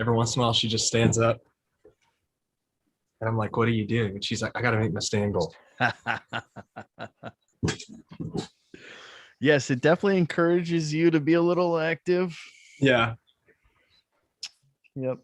every once in a while she just stands up and I'm like, what are you doing? And she's like, I got to make my stand goal. Yes, it definitely encourages you to be a little active. Yeah. Yep.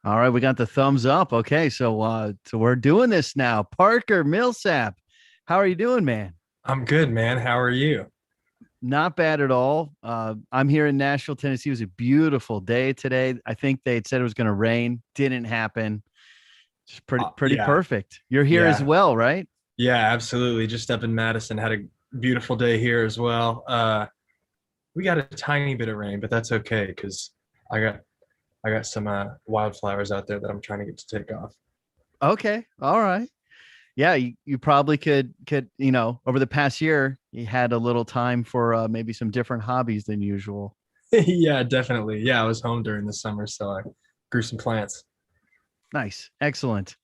All right, we got the thumbs up. Okay, so we're doing this now. Parker Millsap, How are you doing, man? I'm good, man. How are you? Not bad at all. I'm here in Nashville, Tennessee. It was a beautiful day today. I think they had said it was going to rain. Didn't happen. Just pretty Yeah, perfect. You're here as yeah, well, right? yeah, absolutely. Just up in Madison, had a beautiful day here as well. We got a tiny bit of rain, but that's okay because I got I got some wildflowers out there that I'm trying to get to take off. Okay. All right. Yeah, you probably could over the past year you had a little time for maybe some different hobbies than usual. Yeah, definitely. Yeah, I was home during the summer, so I grew some plants. Nice. Excellent.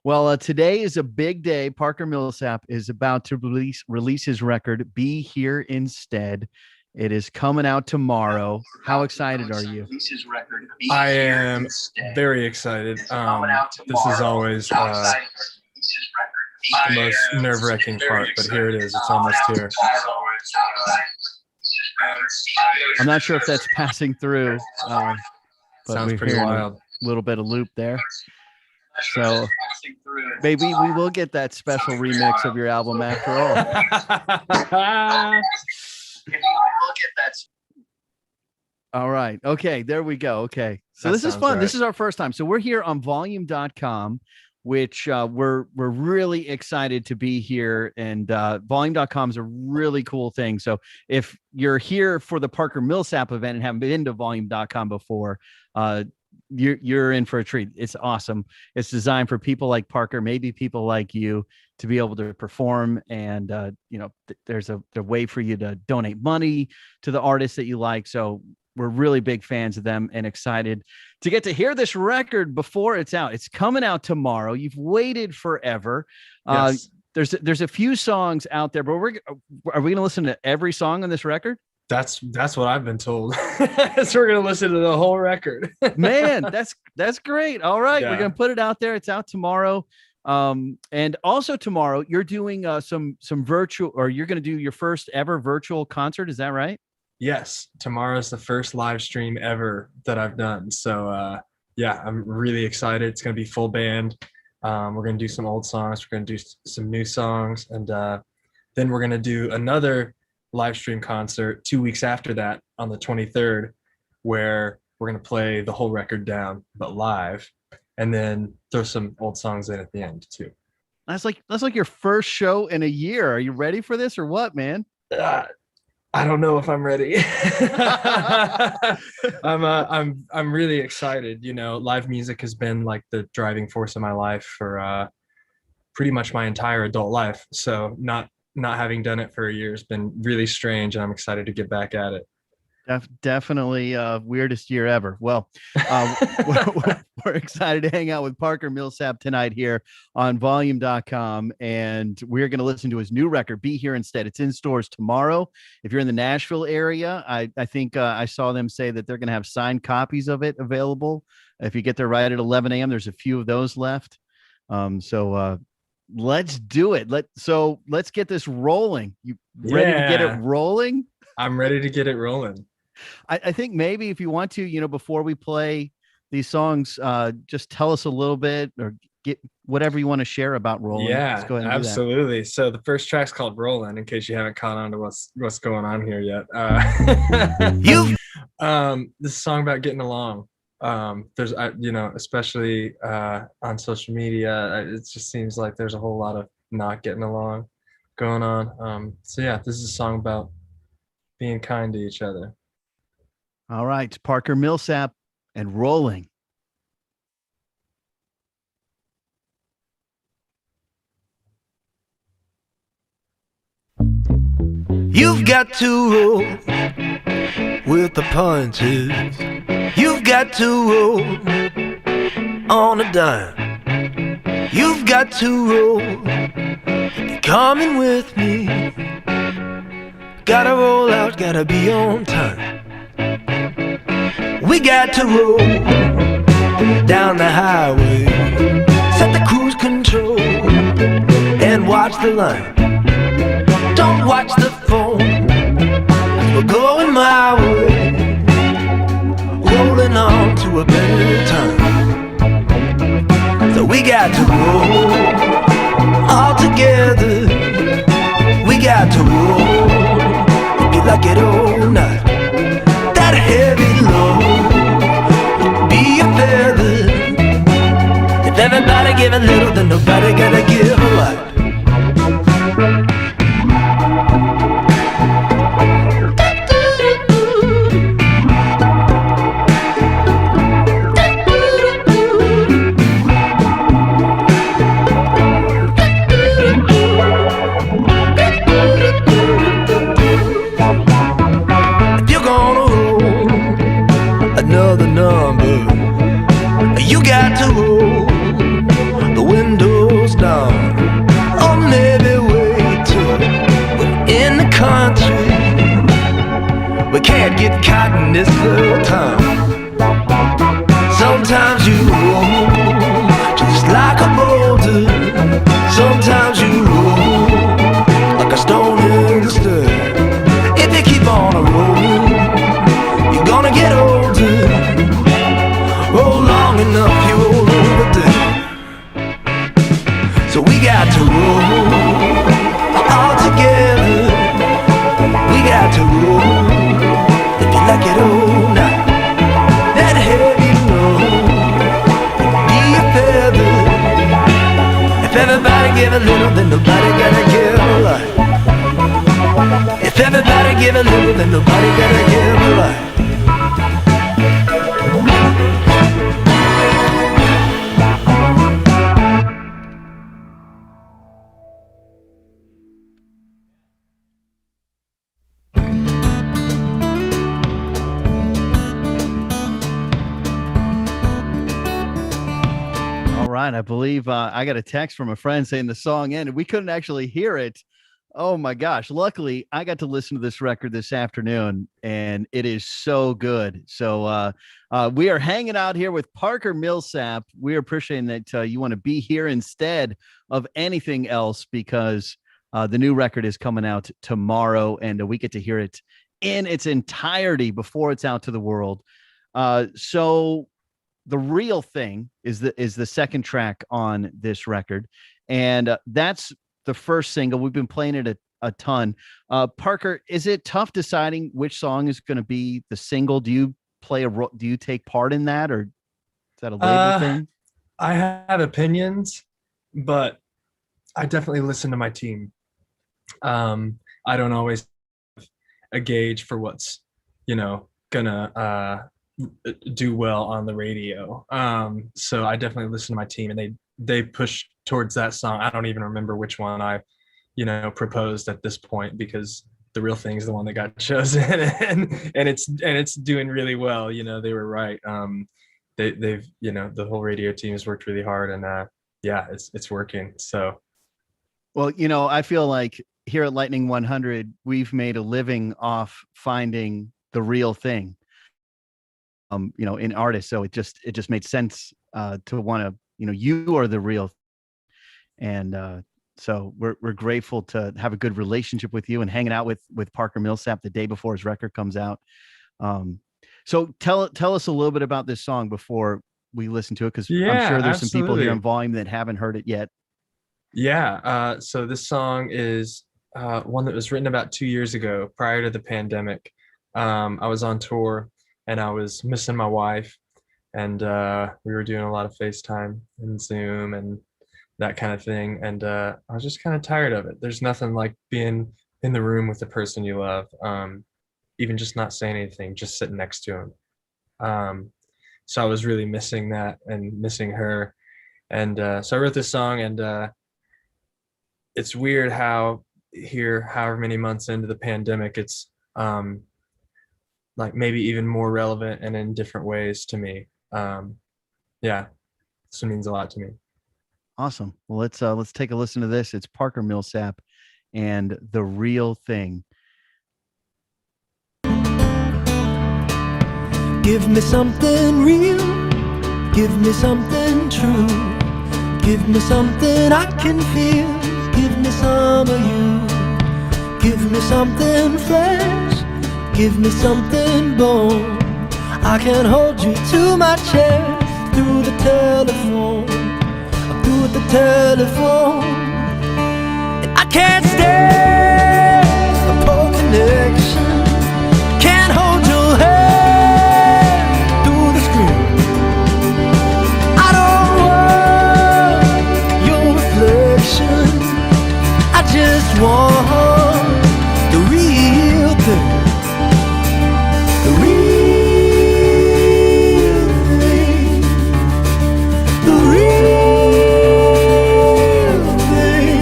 Well, today is a big day. Parker Millsap is about to release his record, Be Here Instead. It is coming out tomorrow. How excited are you? I am very excited. This is always the most nerve-wracking part, but here it is. It's almost here. I'm not sure if that's passing through, but Sounds we're pretty hearing wild. a little bit of loop there. So maybe we will get that special remix of your album after all. All right. Okay. There we go. Okay. So this is fun. Right. This is our first time. So we're here on volume.com, which we're really excited to be here. And volume.com is a really cool thing. So if you're here for the Parker Millsap event and haven't been to volume.com before, you're in for a treat. It's awesome. It's designed for people like Parker, maybe people like you, to be able to perform. And there's a way for you to donate money to the artists that you like. So we're really big fans of them and excited to get to hear this record before it's out. It's coming out tomorrow. You've waited forever. Yes. There's a few songs out there, but are we going to listen to every song on this record? That's what I've been told. So we're gonna listen to the whole record. Man, that's great. All right, Yeah. We're gonna put it out there. It's out tomorrow. And also tomorrow you're doing some virtual, or you're gonna do your first ever virtual concert. Is that right? Yes, tomorrow's the first live stream ever that I've done. So yeah, I'm really excited. It's gonna be full band. We're gonna do some old songs. We're gonna do some new songs, and then we're gonna do another live stream concert 2 weeks after that on the 23rd, where we're going to play the whole record down but live, and then throw some old songs in at the end too. That's like your first show in a year. Are you ready for this or what, man? I don't know if I'm ready. I'm really excited. Live music has been like the driving force of my life for pretty much my entire adult life, so not having done it for a year has been really strange, and I'm excited to get back at it. Definitely weirdest year ever. Well, we're excited to hang out with Parker Millsap tonight here on volume.com, and we're going to listen to his new record, Be Here Instead. It's in stores tomorrow. If you're in the Nashville area, I think I saw them say that they're going to have signed copies of it available. If you get there right at 11 a.m., there's a few of those left. Let's do it. Let's get this rolling. You ready to get it rolling? I'm ready to get it rolling. I think maybe if you want to, before we play these songs, just tell us a little bit or get whatever you want to share about Roland. Yeah, let's go ahead and absolutely. So the first track's called Roland, in case you haven't caught on to what's going on here yet. This is a song about getting along. There's especially on social media, it just seems like there's a whole lot of not getting along going on. So yeah, this is a song about being kind to each other. All right, Parker Millsap and Rolling. You've got to roll with the punches. You've got to roll on a dime. You've got to roll. You're coming with me. Gotta roll out, gotta be on time. We got to roll down the highway. Set the cruise control and watch the line. Don't watch the phone. We're going my way, rolling on to a better time. So we got to roll all together. got to roll. If you like it or not, that heavy load be a feather. If everybody give a little, then nobody gotta give a lot. Another number, you got to roll the windows down, or maybe wait till we're in the country. We can't get caught in this little town. Sometimes you roll just like a boulder. Sometimes you roll like a stone in the stir. If you keep on a rolling, you're gonna get older. Roll long enough, you roll over there. So we got to roll all together. We got to roll, if you like it or not. That heavy roll be a feather. If everybody give a little, then nobody gotta give a lot. If everybody give a little, then nobody gotta give a lot. I believe I got a text from a friend saying the song ended. We couldn't actually hear it. Oh my gosh. Luckily, I got to listen to this record this afternoon and it is so good. So we are hanging out here with Parker Millsap. We are appreciating that you want to be here instead of anything else because the new record is coming out tomorrow and we get to hear it in its entirety before it's out to the world. So The Real Thing is the second track on this record. And that's the first single. We've been playing it a ton. Parker, is it tough deciding which song is going to be the single? Do you do you take part in that, or is that a label thing? I have opinions, but I definitely listen to my team. I don't always have a gauge for what's, gonna do well on the radio. So I definitely listen to my team, and they push towards that song. I don't even remember which one I proposed at this point, because The Real Thing is the one that got chosen, and it's doing really well. They were right. They've the whole radio team has worked really hard, and it's working. So well, I feel like here at Lightning 100 we've made a living off finding the real thing in artists. So it just made sense to want to, you are the real thing. And so we're grateful to have a good relationship with you and hanging out with Parker Millsap the day before his record comes out. So tell us a little bit about this song before we listen to it, because I'm sure there's some people here in Volume that haven't heard it yet. Yeah. So this song is one that was written about 2 years ago, prior to the pandemic. I was on tour and I was missing my wife, and we were doing a lot of FaceTime and Zoom and that kind of thing. And I was just kind of tired of it. There's nothing like being in the room with the person you love, even just not saying anything, just sitting next to him. So I was really missing that and missing her. And so I wrote this song, and it's weird how here, however many months into the pandemic, it's like maybe even more relevant and in different ways to me. This means a lot to me. Awesome. Well, let's take a listen to this. It's Parker Millsap and The Real Thing. Give me something real, give me something true, give me something I can feel, give me some of you, give me something fresh, give me something bold. I can hold you to my chest through the telephone, through the telephone. And I can't stay just want the real thing. The real thing. The real thing.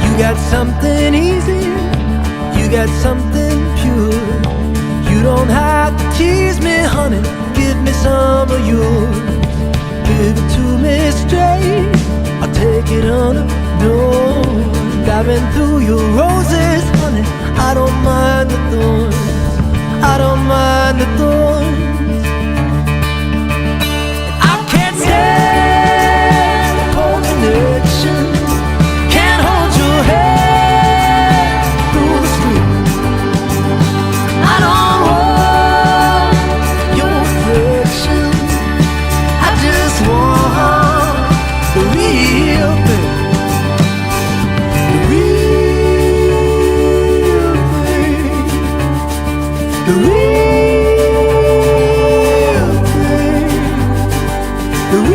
You got something easy, you got something pure. You don't have to tease me, honey, give me some of yours. Give it to me straight, I'll take it unignored. Diving through your roses, honey, I don't mind the thorns. I don't mind the thorns. I can't stand the cold connection. Can't hold your hand through the street. I don't want your affection. I just want the real thing. The real thing. The real thing. The real thing.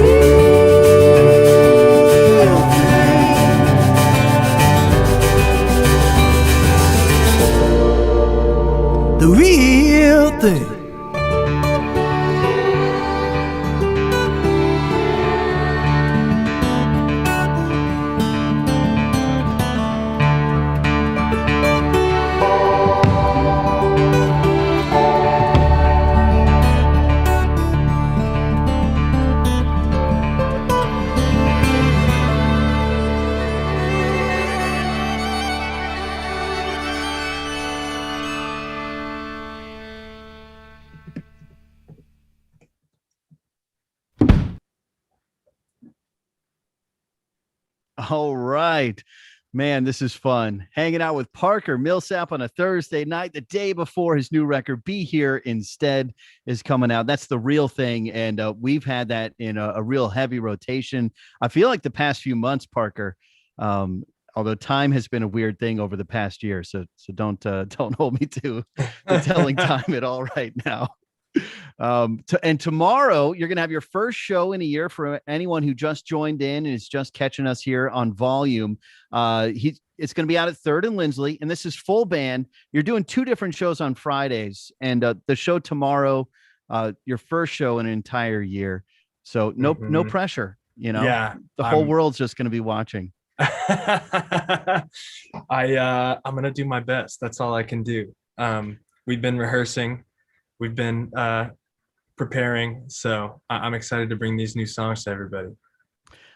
The real thing. All right, man, this is fun. Hanging out with Parker Millsap on a Thursday night, the day before his new record, Be Here Instead, is coming out. That's the real thing. And we've had that in a real heavy rotation. I feel like the past few months, Parker, although time has been a weird thing over the past year. So don't hold me to telling time at all right now. And tomorrow you're going to have your first show in a year for anyone who just joined in and is just catching us here on Volume. It's going to be out at 3rd and Lindsley, and this is full band. You're doing 2 different shows on Fridays, and the show tomorrow, your first show in an entire year. So no pressure, you know. Yeah, the whole world's just going to be watching. I'm gonna do my best. That's all I can do. We've been rehearsing. We've been preparing, so I'm excited to bring these new songs to everybody.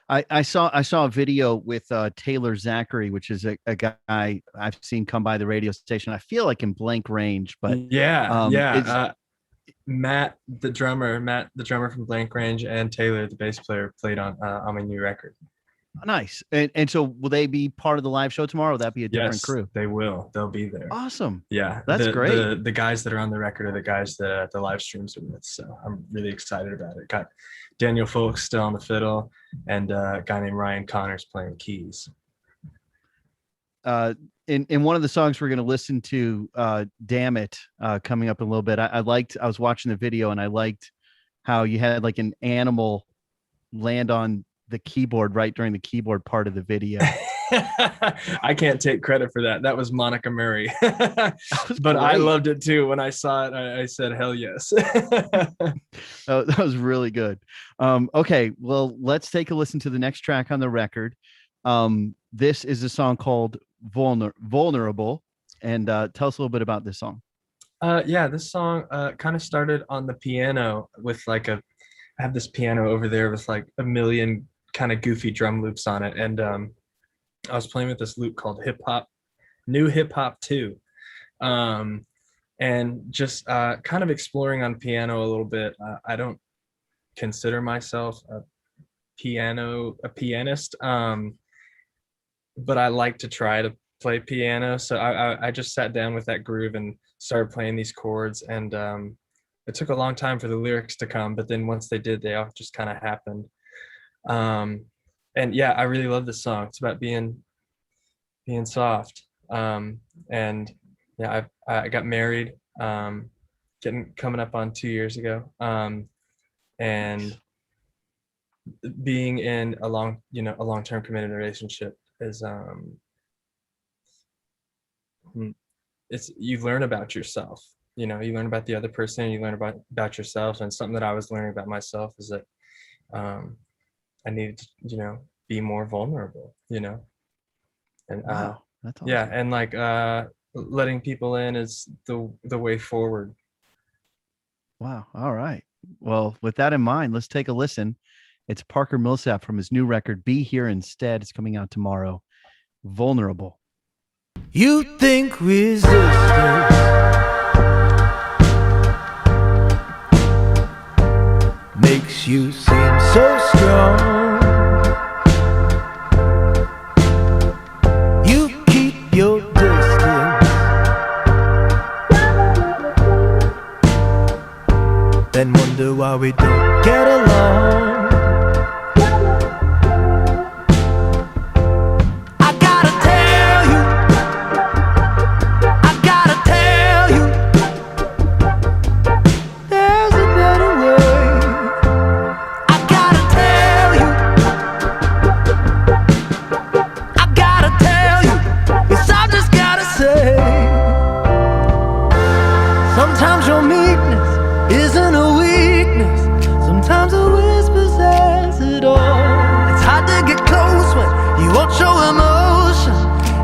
I saw a video with Taylor Zachary, which is a guy I've seen come by the radio station. I feel like in Blank Range, but Matt the drummer from Blank Range, and Taylor the bass player played on my new record. Nice. And so will they be part of the live show tomorrow? Will that be a different crew? They will. They'll be there. Awesome. Yeah. That's great. The guys that are on the record are the guys that the live streams are with. So I'm really excited about it. Got Daniel Folks still on the fiddle, and a guy named Ryan Connors playing keys. In one of the songs we're going to listen to, Damn It, coming up in a little bit. I was watching the video, and I liked how you had like an animal land on the keyboard right during the keyboard part of the video. I can't take credit for that. That was Monica Murray. But great. I loved it too. When I saw it, I said, hell yes. That was really good. Okay, well, let's take a listen to the next track on the record. This is a song called Vulnerable. And tell us a little bit about this song. This song kind of started on the piano with I have this piano over there with like a million kind of goofy drum loops on it. And I was playing with this loop called New Hip Hop 2. And just kind of exploring on piano a little bit. I don't consider myself a pianist. but I like to try to play piano. So I just sat down with that groove and started playing these chords. And it took a long time for the lyrics to come, but then once they did, they all just kind of happened. And yeah, I really love this song. It's about being soft. And yeah, I got married, coming up on 2 years ago. And being in a long-term committed relationship is, it's, you learn about yourself, you learn about the other person, you learn about yourself. And something that I was learning about myself is that, I needed to, be more vulnerable, and Wow, that's awesome. yeah, and like letting people in is the way forward. Wow. All right. Well, with that in mind, let's take a listen. It's Parker Millsap from his new record, Be Here Instead. It's coming out tomorrow. Vulnerable. You think resistance makes you seem so strong. You keep your distance, then wonder why we don't get along. Sometimes your meekness isn't a weakness. Sometimes a whisper says it all. It's hard to get close when you won't show emotion.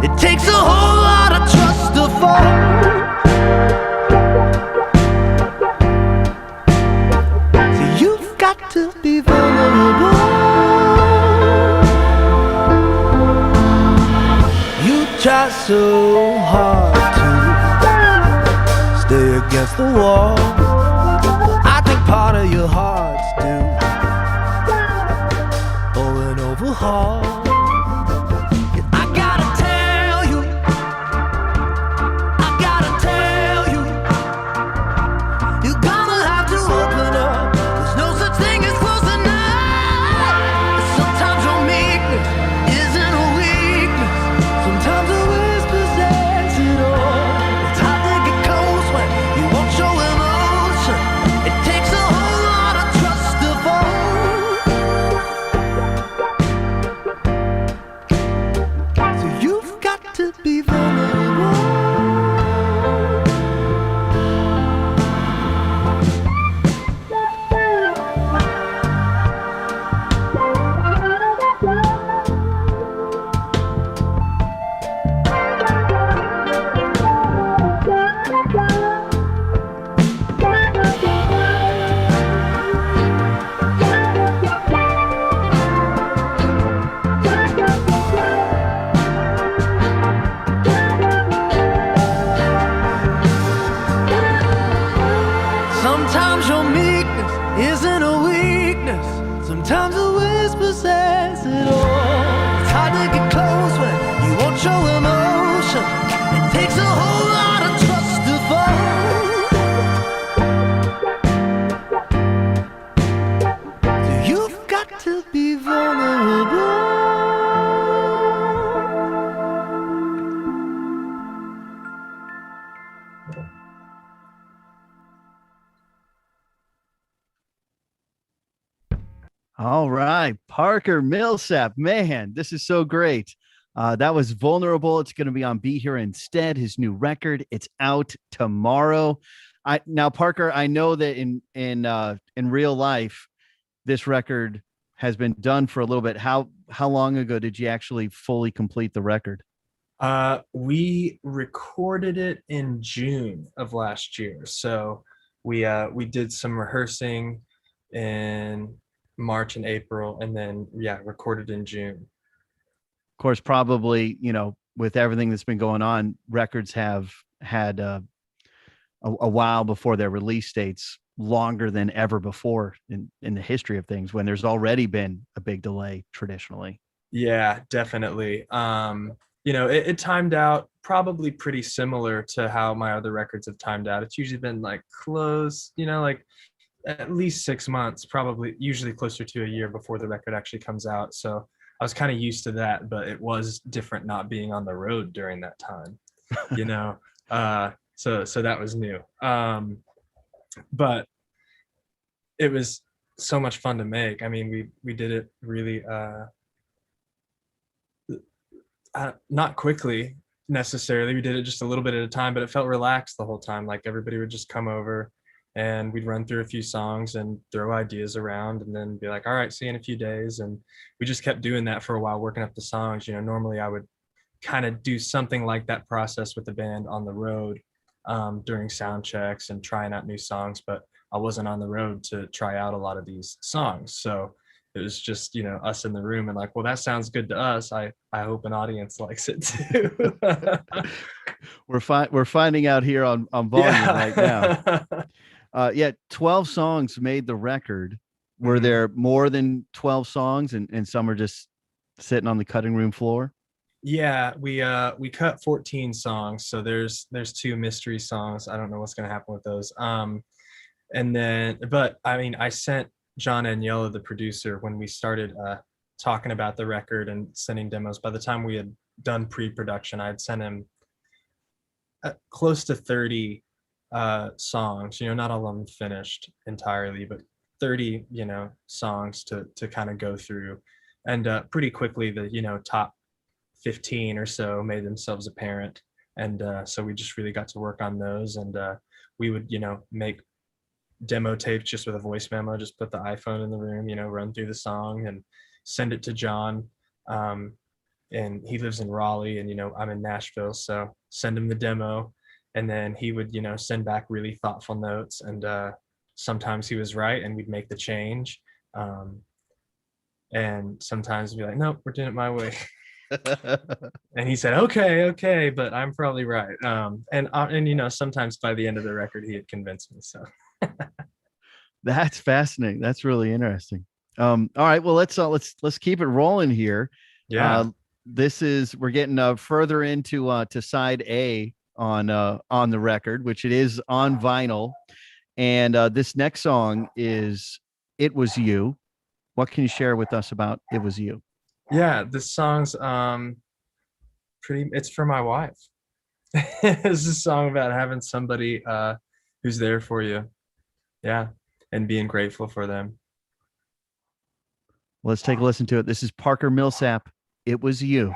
It takes a whole lot of trust to fall. So you've got to be vulnerable. You try so hard stay against the wall. I think part of your heart's due for an overhaul. And I gotta tell you, you're gonna have to open up. There's no such thing as close enough. Sometimes your meekness isn't a weakness. Sometimes a whisper says it all. It's hard to get close when you won't show emotion. It takes a whole lot of trust to fall. So you've got to be vulnerable. Sometimes your meekness isn't a weakness. Sometimes a whisper says it all. It's hard to get close when you won't show emotion. It takes a whole lot of trust to fall. So you've got to be vulnerable. All right. Parker Millsap, man, this is so great. That was Vulnerable. It's going to be on Be Here Instead, his new record. It's out tomorrow. Now, Parker, I know that in real life, this record has been done for a little bit. How long ago did you actually fully complete the record? We recorded it in June of last year. So we did some rehearsing in March and April, and then recorded in June. Of course, probably, with everything that's been going on, records have had a while before their release dates, longer than ever before in the history of things, when there's already been a big delay traditionally. Yeah, definitely. It timed out probably pretty similar to how my other records have timed out. It's usually been like close, like at least 6 months, probably usually closer to a year before the record actually comes out. So I was kind of used to that, but it was different not being on the road during that time, you know. So that was new. But it was so much fun to make. I mean, we did it really not quickly necessarily. We did it just a little bit at a time, but it felt relaxed the whole time. Like everybody would just come over and we'd run through a few songs and throw ideas around and then be like, all right, see you in a few days. And we just kept doing that for a while, working up the songs. Normally I would kind of do something like that process with the band on the road during sound checks and trying out new songs, but I wasn't on the road to try out a lot of these songs. So it was just, us in the room and like, well, that sounds good to us. I hope an audience likes it too. We're finding out here on Volume right now. 12 songs made the record. Were there more than 12 songs and some are just sitting on the cutting room floor? Yeah, we cut 14 songs. So there's 2 mystery songs. I don't know what's going to happen with those. But I mean, I sent John Agnello, the producer, when we started talking about the record and sending demos. By the time we had done pre-production, I'd sent him close to 30 songs. Not all of them finished entirely, but 30 songs to kind of go through. And pretty quickly the top 15 or so made themselves apparent, and so we just really got to work on those. And we would make demo tapes just with a voice memo, just put the iPhone in the room, run through the song and send it to John. And he lives in Raleigh and I'm in Nashville, so send him the demo and then he would send back really thoughtful notes. And sometimes he was right and we'd make the change, and sometimes we'd be like, nope, we're doing it my way. And he said, okay, but I'm probably right. And sometimes by the end of the record he had convinced me. So that's fascinating. That's really interesting. All right, well, let's keep it rolling here. Yeah. We're getting further into to side A on the record, which it is on vinyl. And this next song is It Was You. What can you share with us about It Was You? Yeah, this song's it's for my wife. It's a song about having somebody who's there for you. Yeah, and being grateful for them. Let's take a listen to it. This is Parker Millsap. It Was You.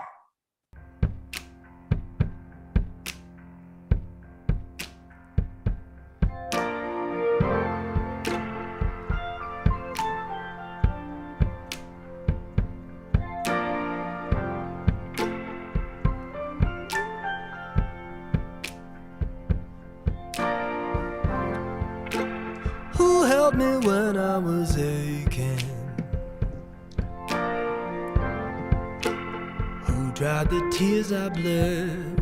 Who helped me when I was aching? Who dried the tears I bled?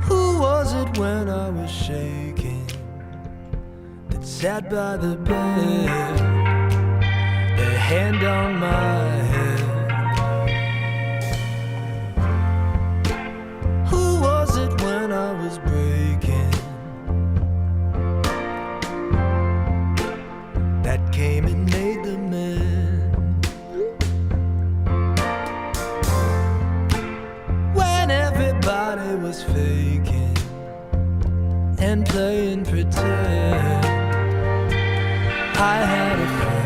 Who was it when I was shaking that sat by the bed, their hand on my head? Who was it when I was breaking that came and made the mend? When everybody was faking and playing pretend, I had a friend.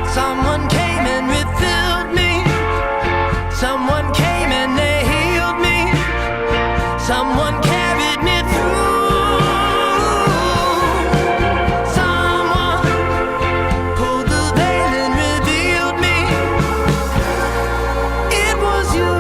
Someone came and refilled me. Someone came and they healed me. Someone carried me through. Someone pulled the veil and revealed me. It was you.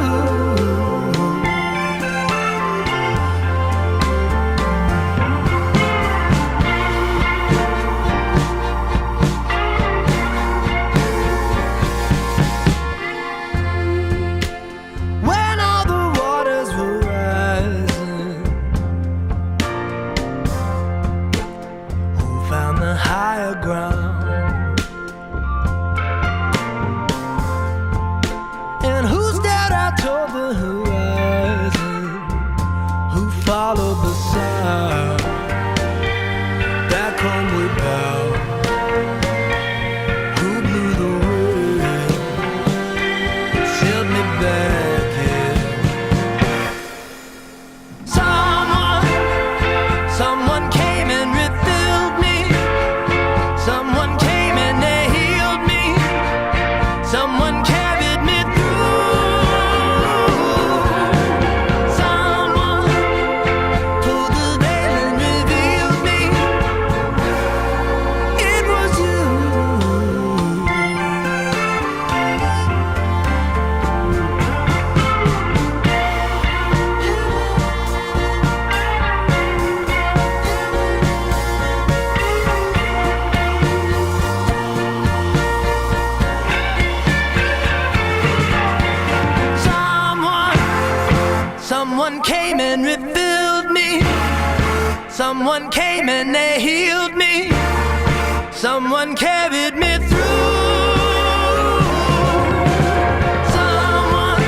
higher ground. And who's that out toward the horizon? Who followed the sound? Back home we bow. Who blew the wind? Sent me back here. Someone came and refilled me. Someone came and they healed me. Someone carried me through. Someone pulled the veil and revealed me. It was you. Someone came and refilled me. Someone came and they healed me. Someone carried me through. Someone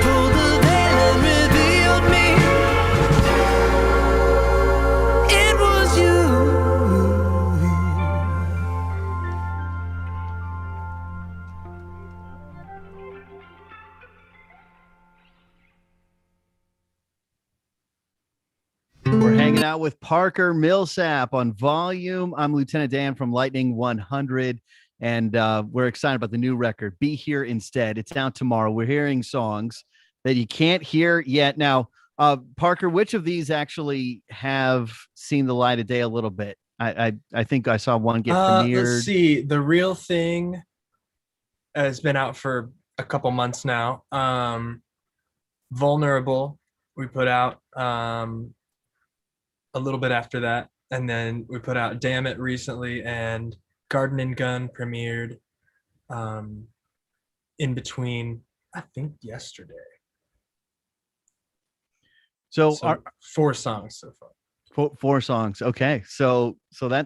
pulled the veil and revealed me. It was you. We're hanging out with Parker Millsap on Volume. I'm Lieutenant Dan from Lightning 100, and we're excited about the new record, Be Here Instead. It's out tomorrow. We're hearing songs that you can't hear yet. Now, Parker, which of these actually have seen the light of day a little bit? I think I saw one get premiered. Let's see. The Real Thing has been out for a couple months now. Vulnerable, we put out a little bit after that, and then we put out Damn It recently, and Garden and Gun premiered in between, I think, yesterday. So, So 4 songs so far. four songs. Okay, so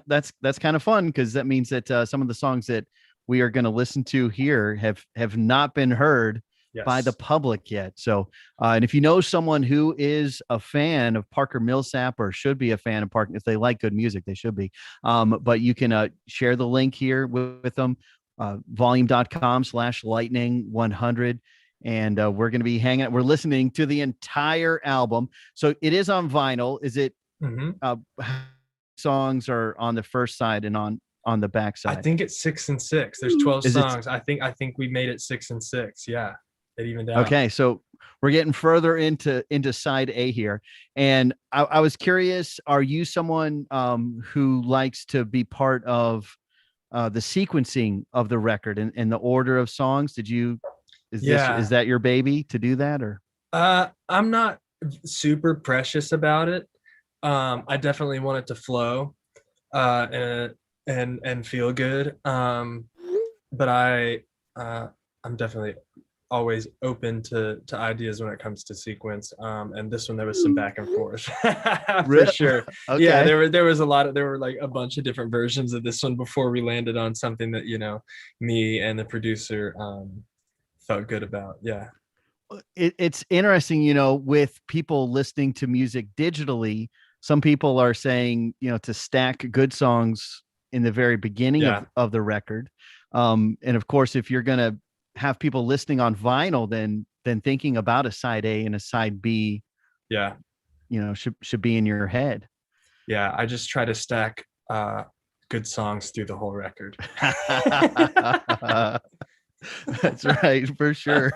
that's kind of fun, because that means that some of the songs that we are going to listen to here have not been heard by the public yet. So, and if you know someone who is a fan of Parker Millsap, or should be a fan of Parker, if they like good music, they should be. But you can share the link here with them, volume.com/lightning100. And we're going to be hanging out. We're listening to the entire album. So it is on vinyl. Is it songs are on the first side and on the back side? I think it's 6 and 6. There's 12 songs. I think we made it 6 and 6. Yeah. It evened out. Okay, so we're getting further into side A here, and I was curious: are you someone who likes to be part of the sequencing of the record and the order of songs? Is that your baby to do that, or? I'm not super precious about it. I definitely want it to flow and feel good. But I'm definitely always open to ideas when it comes to sequence, and this one there was some back and forth for sure. Okay. Yeah, there was like a bunch of different versions of this one before we landed on something that me and the producer felt good about. Yeah, it's interesting, with people listening to music digitally, some people are saying to stack good songs in the very beginning of the record, and of course if you're gonna have people listening on vinyl, then thinking about a side A and a side B, should be in your head. Yeah, I just try to stack good songs through the whole record. That's right, for sure.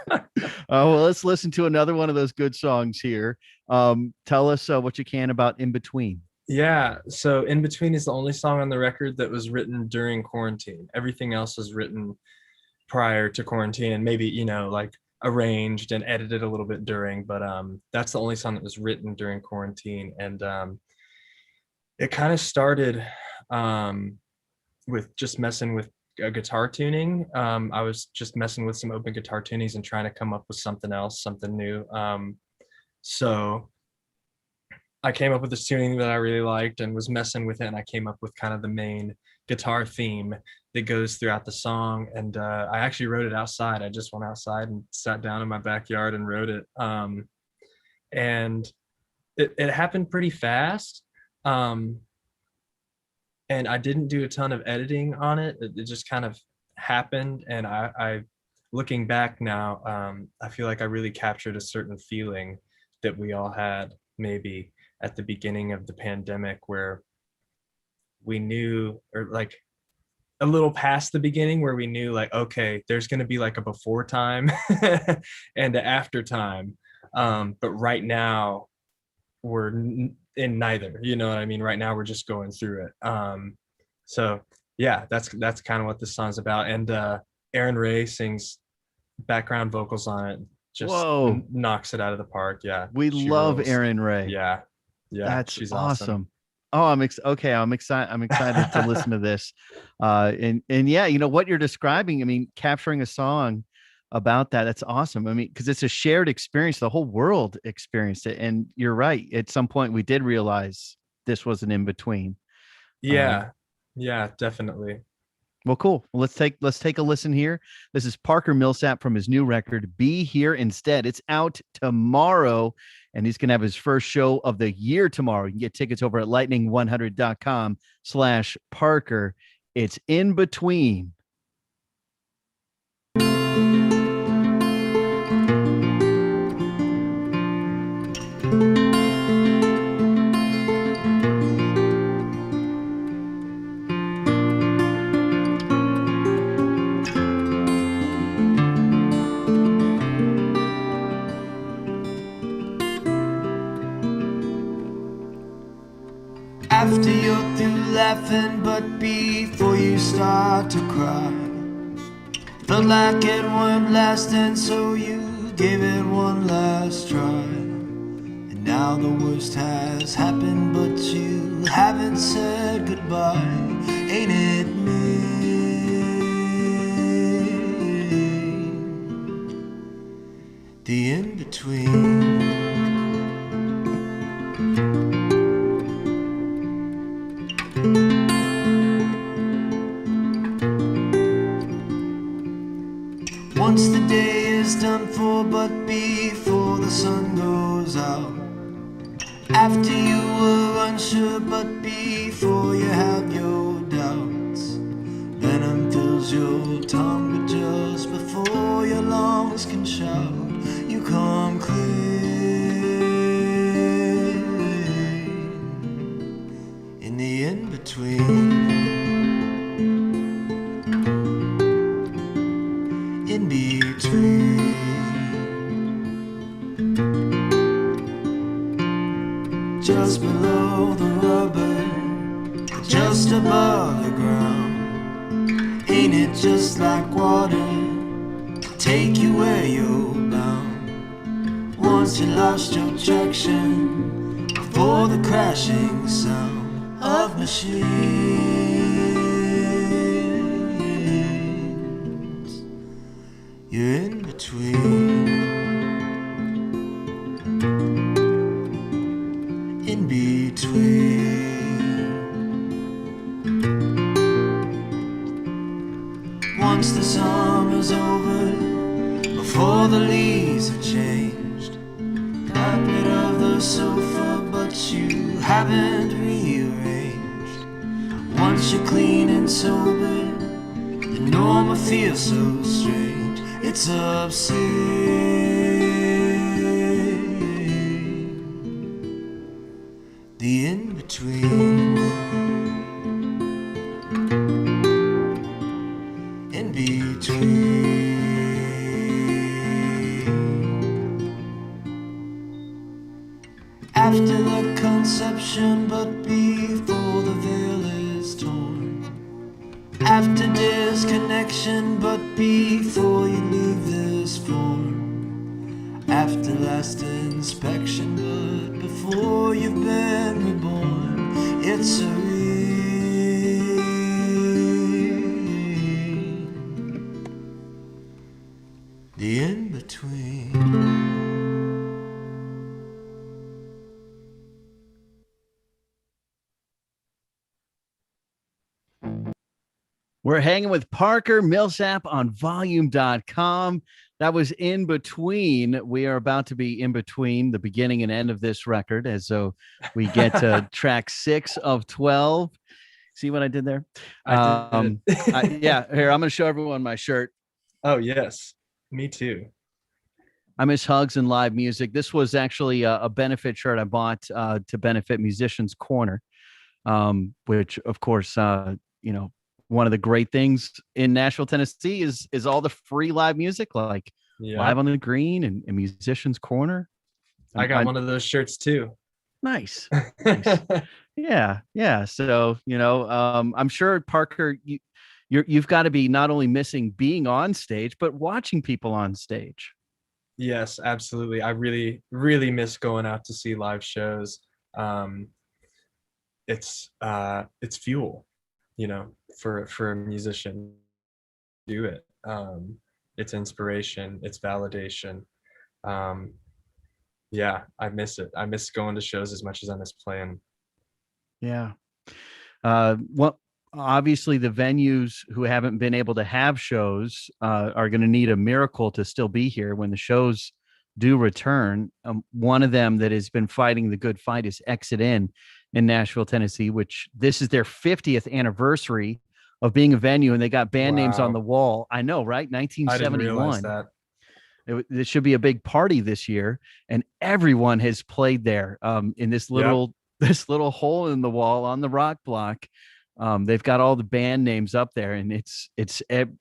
Well, let's listen to another one of those good songs here. Tell us what you can about In Between. Yeah, so In Between is the only song on the record that was written during quarantine. Everything else was written prior to quarantine, and maybe like arranged and edited a little bit during, but that's the only song that was written during quarantine. And it kind of started with just messing with guitar tuning. I was just messing with some open guitar tunings and trying to come up with something else, something new. So I came up with this tuning that I really liked and was messing with it, and I came up with kind of the main guitar theme that goes throughout the song. And I actually wrote it outside. I just went outside and sat down in my backyard and wrote it. And it happened pretty fast. And I didn't do a ton of editing on it. It just kind of happened. And I looking back now, I feel like I really captured a certain feeling that we all had maybe at the beginning of the pandemic, where we knew, or like a little past the beginning, where we knew like, okay, there's going to be like a before time and the after time. But right now we're in neither, you know what I mean? Right now we're just going through it. So yeah, that's kind of what this song's about. And Aaron Ray sings background vocals on it, just Whoa. knocks it out of the park. Yeah, We love rules. Aaron Ray. Yeah, That's she's awesome. Oh, I'm excited. I'm excited to listen to this. And yeah, you know what you're describing. I mean, capturing a song about that. That's awesome. I mean, because it's a shared experience. The whole world experienced it. And you're right. At some point, we did realize this was an in between. Yeah, definitely. Well, cool. Well, let's take a listen here. This is Parker Millsap from his new record, Be Here Instead. It's out tomorrow, and he's going to have his first show of the year tomorrow. You can get tickets over at lightning100.com/Parker. It's In Between. After you're through laughing, but before you start to cry, felt like it won't last, and so you gave it one last try. And now the worst has happened, but you haven't said goodbye. Ain't it me? The in-between. Once the day is done for, but before the sun goes out. After you were unsure, but before you have your doubts. Venom fills your tongue, but just before your lungs can shout, you come clean in the in-between. In between, just below the rubber, just above the ground. Ain't it just like water to take you where you're bound? Once you lost your traction before the crashing sound of machines. You're in between, in between. Once the summer's over, before the leaves have changed, carpet of the sofa, but you haven't rearranged. Once you're clean and sober, the normal feels so strange. It's obscene, the in-between, in between. After the conception, but before the veil is torn. After disconnection, but before you leave this form. After last inspection, but before you've been reborn. It's a the in-between. We're hanging with Parker Millsap on volume.com. That was In Between. We are about to be in between the beginning and end of this record, as so we get to track 6 of 12. See what I did there? I did it. Yeah, here, I'm going to show everyone my shirt. Oh, yes. Me too. I miss hugs and live music. This was actually a benefit shirt I bought to benefit Musicians Corner, which, of course, one of the great things in Nashville, Tennessee is all the free live music, like Live on the Green and Musicians Corner. I got one of those shirts too. Nice. Nice. Yeah. So, I'm sure, Parker, you've got to be not only missing being on stage, but watching people on stage. Yes, absolutely. I really, really miss going out to see live shows. It's fuel, for a musician to do it. It's inspiration, it's validation. Yeah, I miss it. I miss going to shows as much as I miss playing. Yeah. Obviously the venues who haven't been able to have shows are going to need a miracle to still be here when the shows do return. One of them that has been fighting the good fight is Exit In Nashville, Tennessee, which this is their 50th anniversary of being a venue, and they got band names on the wall. I know, right? 1971. I didn't realize that. It should be a big party this year, and everyone has played there in this little hole in the wall on the rock block. They've got all the band names up there, and it'd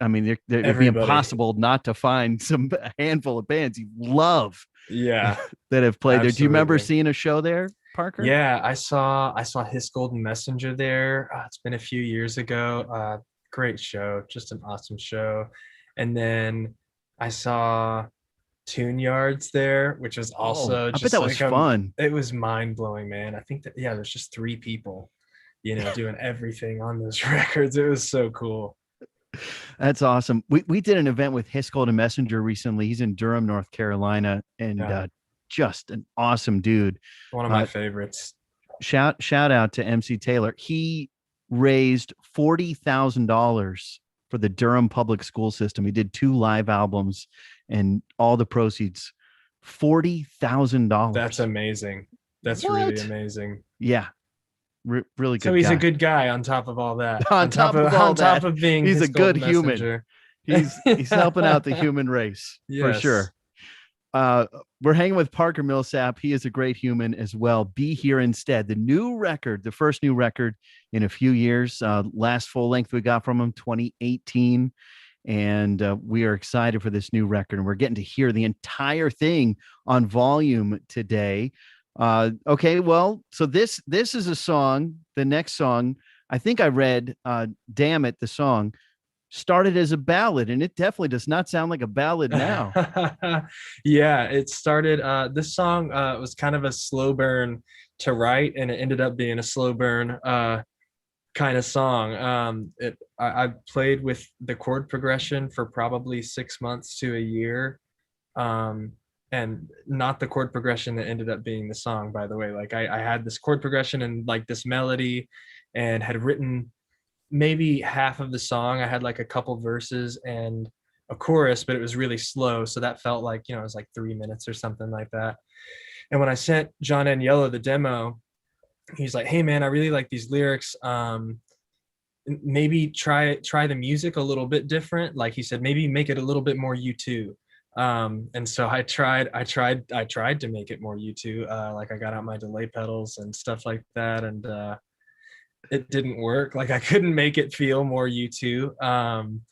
be impossible not to find a handful of bands you love. Yeah, that have played absolutely. there. Do you remember seeing a show there, Parker? Yeah, I saw His Golden Messenger there. It's been a few years ago. Great show, just an awesome show. And then I saw Tune Yards there, which was also I bet that was fun. It was mind blowing, man. I think that there's just 3 people, doing everything on those records. It was so cool. That's awesome. We did an event with His Golden Messenger recently. He's in Durham, North Carolina, and just an awesome dude. One of my favorites. Shout out to MC Taylor. He raised $40,000 for the Durham public school system. He did 2 live albums, and all the proceeds, $40,000. That's amazing. That's really amazing. Yeah. Really good. So he's guy. A good guy on top of all that. on top of being, he's a good human. He's helping out the human race. Yes. For sure. We're hanging with Parker Millsap. He is a great human as well. Be Here Instead, the first new record in a few years. Last full length we got from him, 2018. And we are excited for this new record, and we're getting to hear the entire thing on Volume today. Okay, well, so this is a song. The next song, I think I read, Damn It, the song started as a ballad, and it definitely does not sound like a ballad now. Yeah, it started, this song was kind of a slow burn to write, and it ended up being a slow burn kind of song. I played with the chord progression for probably 6 months to a year. And not the chord progression that ended up being the song, by the way. Like I had this chord progression and like this melody, and had written maybe half of the song. I had like a couple verses and a chorus, but it was really slow. So that felt like, it was like 3 minutes or something like that. And when I sent John Aniello the demo, he's like, "Hey man, I really like these lyrics. Maybe try the music a little bit different." Like he said, maybe make it a little bit more U2. And so I tried to make it more U2. Like I got out my delay pedals and stuff like that, and it didn't work. Like I couldn't make it feel more U2.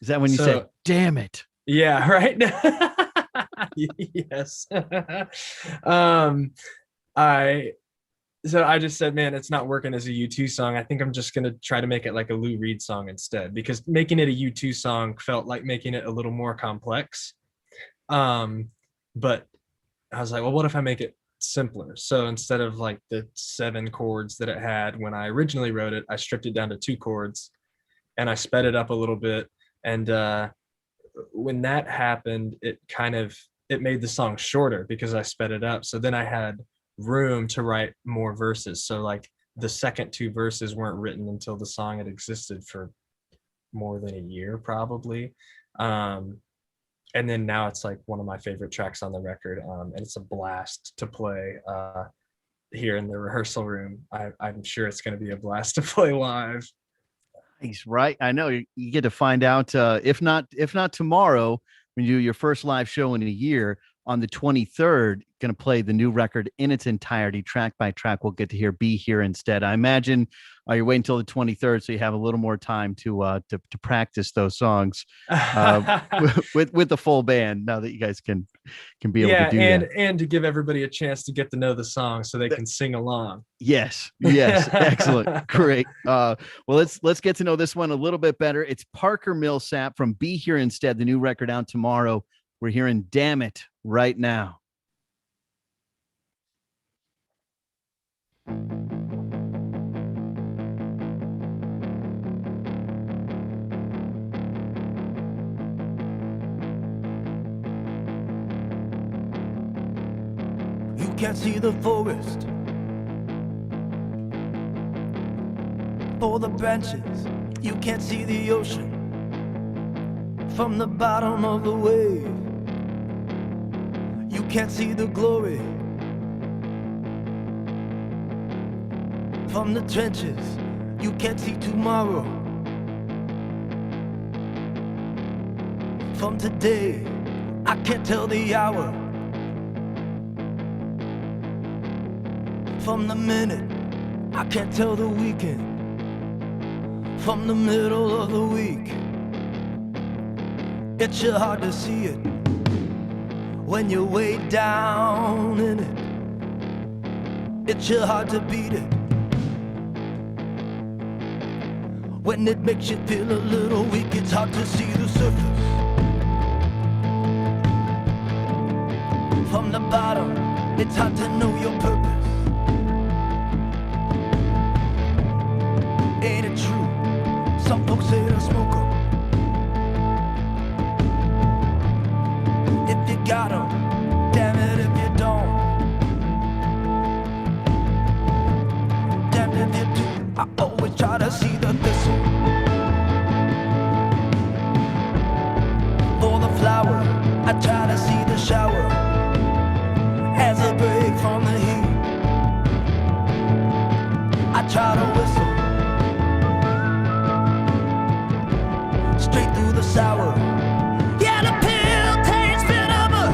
Is that when you said, "Damn it"? Yeah, right. Yes. So I just said, man, it's not working as a U2 song. I think I'm just going to try to make it like a Lou Reed song instead, because making it a U2 song felt like making it a little more complex. But I was like, well, what if I make it simpler? So instead of like the 7 chords that it had when I originally wrote it, I stripped it down to 2 chords, and I sped it up a little bit. And when that happened, it made the song shorter because I sped it up. So then I had room to write more verses. So like the second 2 verses weren't written until the song had existed for more than a year probably. And then now it's like one of my favorite tracks on the record, and it's a blast to play here in the rehearsal room. I'm sure it's going to be a blast to play live. Nice, right? I know you get to find out if not tomorrow, when you do your first live show in a year on the 23rd, going to play the new record in its entirety, track by track. We'll get to hear Be Here Instead. I imagine you're waiting until the 23rd, so you have a little more time to practice those songs with the full band. Now that you guys can be able to do that, and to give everybody a chance to get to know the song so they can sing along. Yes, excellent, great. Well, let's get to know this one a little bit better. It's Parker Millsap from Be Here Instead, the new record out tomorrow. We're hearing Damn It right now. You can't see the forest for the branches. You can't see the ocean from the bottom of the wave. You can't see the glory from the trenches. You can't see tomorrow from today. I can't tell the hour from the minute. I can't tell the weekend from the middle of the week. It's sure hard to see it when you're way down in it. It's sure hard to beat it when it makes you feel a little weak. It's hard to see the surface from the bottom. It's hard to know your purpose. Ain't it true? Some folks say to smoke 'em. If you got 'em, damn it if you don't. Damn it if you do. I always try to see the thistle for the flower. I try to see the shower as a break from the heat. I try to whistle straight through the sour. Yeah, the pill tastes bitter, but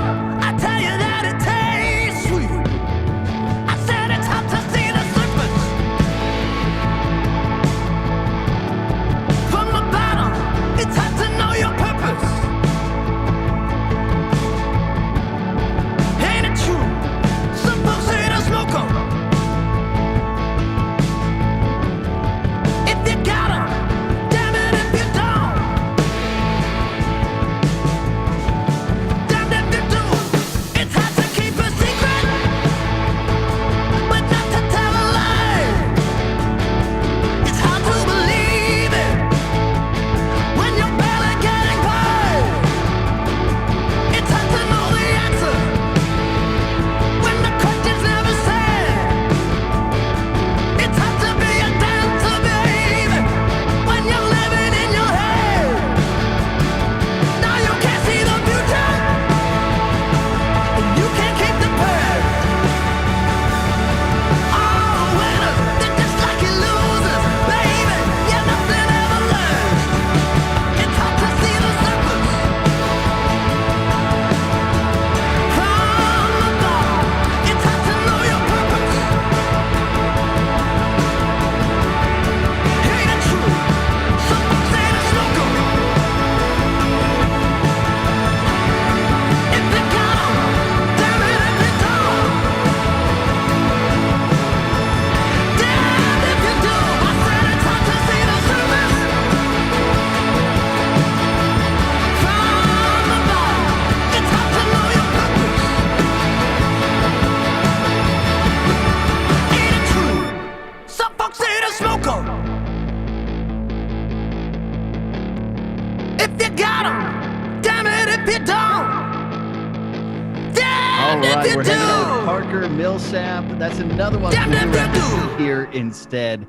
I tell you that it tastes sweet. I said it's hard to see the surface from the bottom. It's hard to know your purpose. Ain't it true? Some folks say to smoke 'em. If you got 'em, damn it if you don't. Damn if you do. It's hard to keep a secret, but not to tell a lie. It's hard to believe it when you're barely getting by. It's hard to know the answer when the question's never said. It's hard to be a dancer, baby, when you're living in your head. Now you can't see the future, and you can't keep the past. All winners, they're just like you losers, baby. Yeah, nothing ever lasts. It's hard to see the surface from the bottom. It's hard to know your purpose. Ain't it true? Some folks say to smoke 'em. If you got 'em, damn it if you don't. Damn if you do. I said it's hard to see the surface from the bottom. It's hard to know your purpose. Ain't it true? Some folks say to smoke 'em. If you got 'em, damn it if you don't. All Damn if right, you we're hanging out with do. Parker Millsap. That's another one Damn from the if you record do. Be Here Instead.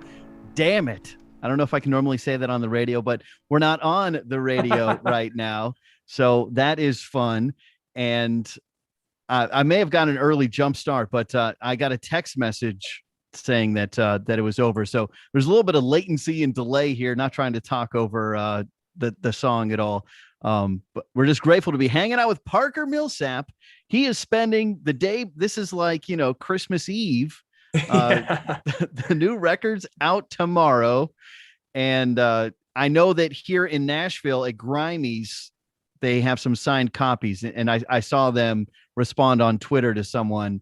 Damn it. I don't know if I can normally say that on the radio, but we're not on the radio right now. So that is fun. And I may have gotten an early jump start, but I got a text message saying that that it was over. So there's a little bit of latency and delay here. Not trying to talk over the song at all. But we're just grateful to be hanging out with Parker Millsap. He is spending the day. This is like, Christmas Eve. The new record's out tomorrow. And I know that here in Nashville at Grimey's, they have some signed copies. And I saw them respond on Twitter to someone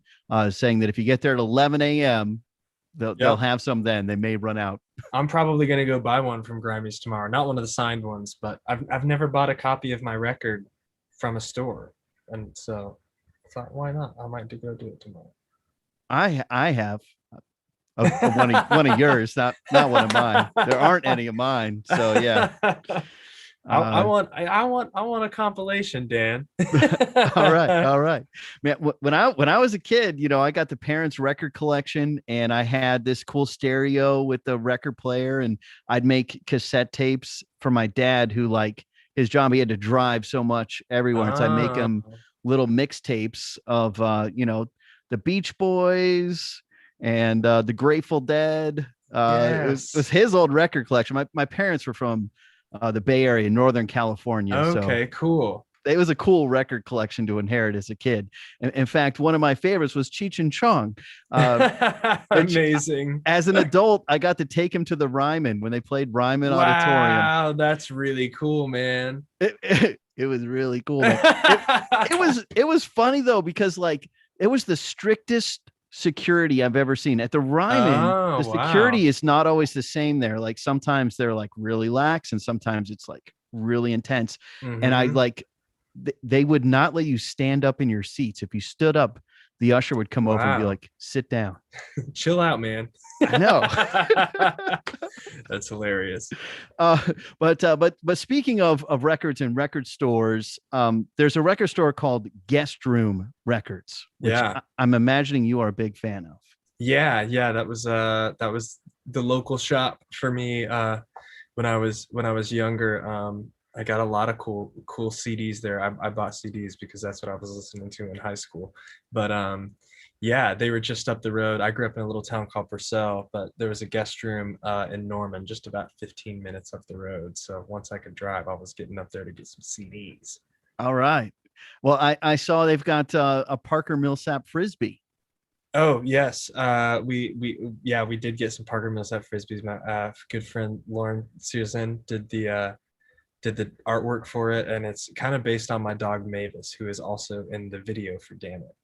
saying that if you get there at 11 a.m., they'll have some then. They may run out. I'm probably going to go buy one from Grimey's tomorrow. Not one of the signed ones, but I've never bought a copy of my record from a store. And so I thought, why not? I might go do it tomorrow. I have one of yours, not one of mine. There aren't any of mine. So yeah. I want a compilation, Dan. All right. Man, when I was a kid, I got the parents' record collection, and I had this cool stereo with the record player, and I'd make cassette tapes for my dad, who, like, his job, he had to drive so much everywhere. So I'd make him little mixtapes of the Beach Boys and the Grateful Dead. Yes. It was his old record collection. My parents were from the Bay Area, Northern California. Okay, cool. It was a cool record collection to inherit as a kid. In fact, one of my favorites was Cheech and Chong. Amazing. As an adult, I got to take him to the Ryman when they played Ryman Auditorium. Wow, that's really cool, man. It was really cool. It was funny though, because like it was the strictest security I've ever seen at the Ryman. The security is not always the same there. Like sometimes they're like really lax, and sometimes it's like really intense. Mm-hmm. And I like they would not let you stand up in your seats. If you stood up, the usher would come over and be like, sit down. Chill out, man. I know. That's hilarious. But speaking of records and record stores, there's a record store called Guest Room Records, which I'm imagining you are a big fan of. Yeah. That was the local shop for me when I was younger. I got a lot of cool CDs there. I bought CDs because that's what I was listening to in high school. But they were just up the road. I grew up in a little town called Purcell, but there was a Guest Room in Norman, just about 15 minutes up the road. So once I could drive, I was getting up there to get some CDs. All right. Well, I saw they've got a Parker Millsap Frisbee. Oh yes, we did get some Parker Millsap Frisbees. My good friend Lauren Susan did the artwork for it, and it's kind of based on my dog Mavis, who is also in the video for Damn It.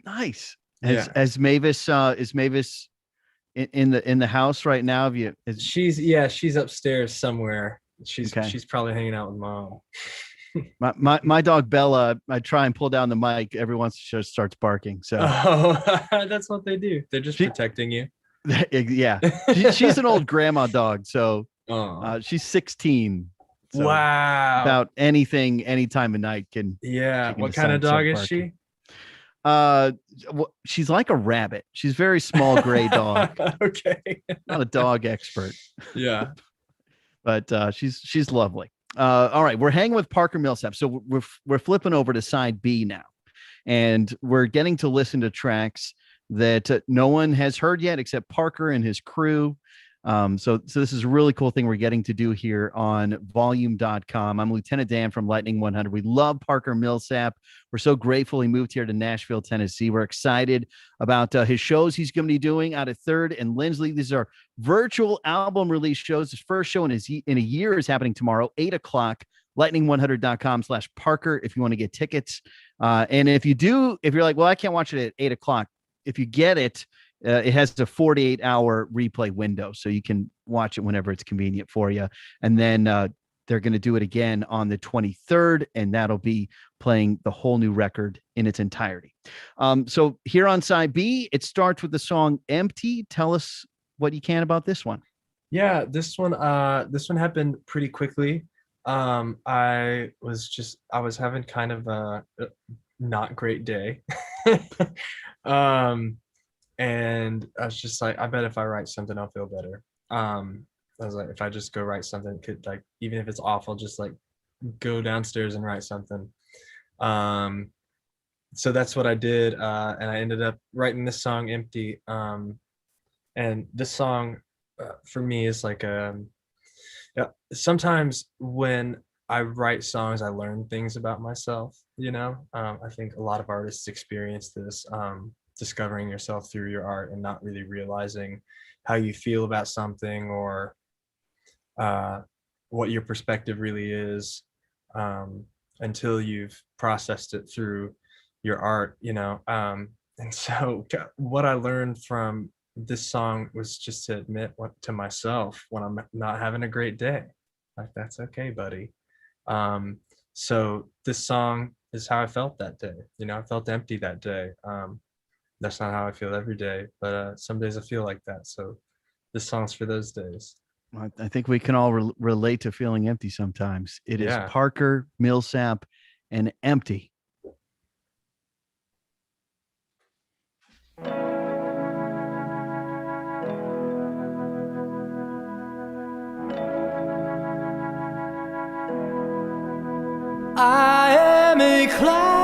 Nice. As Mavis is Mavis in the house right now? She's upstairs somewhere. She's probably hanging out with mom. My dog Bella, I try and pull down the mic every once she just starts barking. So that's what they do. They're just protecting you. Yeah. She's an old grandma dog, so she's 16. So wow. About anything, any time of night can. Yeah. What kind of dog is she? She's like a rabbit. She's a very small gray dog. Okay. Not a dog expert. Yeah. But she's lovely. All right, we're hanging with Parker Millsap. So we're flipping over to side B now, and we're getting to listen to tracks that no one has heard yet except Parker and his crew. So this is a really cool thing we're getting to do here on volume.com. I'm Lieutenant Dan from Lightning 100. We love Parker Millsap. We're so grateful he moved here to Nashville, Tennessee. We're excited about his shows he's going to be doing out at 3rd and Lindsley. These are virtual album release shows. His first show in a year is happening tomorrow, 8:00, lightning100.com/Parker if you want to get tickets. And if you're like, well, I can't watch it at 8:00. If you get it, it has a 48-hour replay window, so you can watch it whenever it's convenient for you. And then they're going to do it again on the 23rd, and that'll be playing the whole new record in its entirety. So here on side B, it starts with the song Empty. Tell us what you can about this one. Yeah, this one happened pretty quickly. I was having kind of a not great day. And I was just like, I bet if I write something, I'll feel better. I was like, if I just go write something, could like, even if it's awful, just like go downstairs and write something. So that's what I did, and I ended up writing this song, Empty. And this song for me is like yeah, sometimes when I write songs, I learn things about myself, you know. I think a lot of artists experience this, discovering yourself through your art and not really realizing how you feel about something, or what your perspective really is, until you've processed it through your art, you know. And so what I learned from this song was just to admit to myself when I'm not having a great day. Like, that's okay, buddy. Um, so this song is how I felt that day. You know, I felt empty that day. That's not how I feel every day, but some days I feel like that. So this song's for those days. I think we can all relate to feeling empty sometimes. It is Yeah. Parker Millsap and Empty. I am a cloud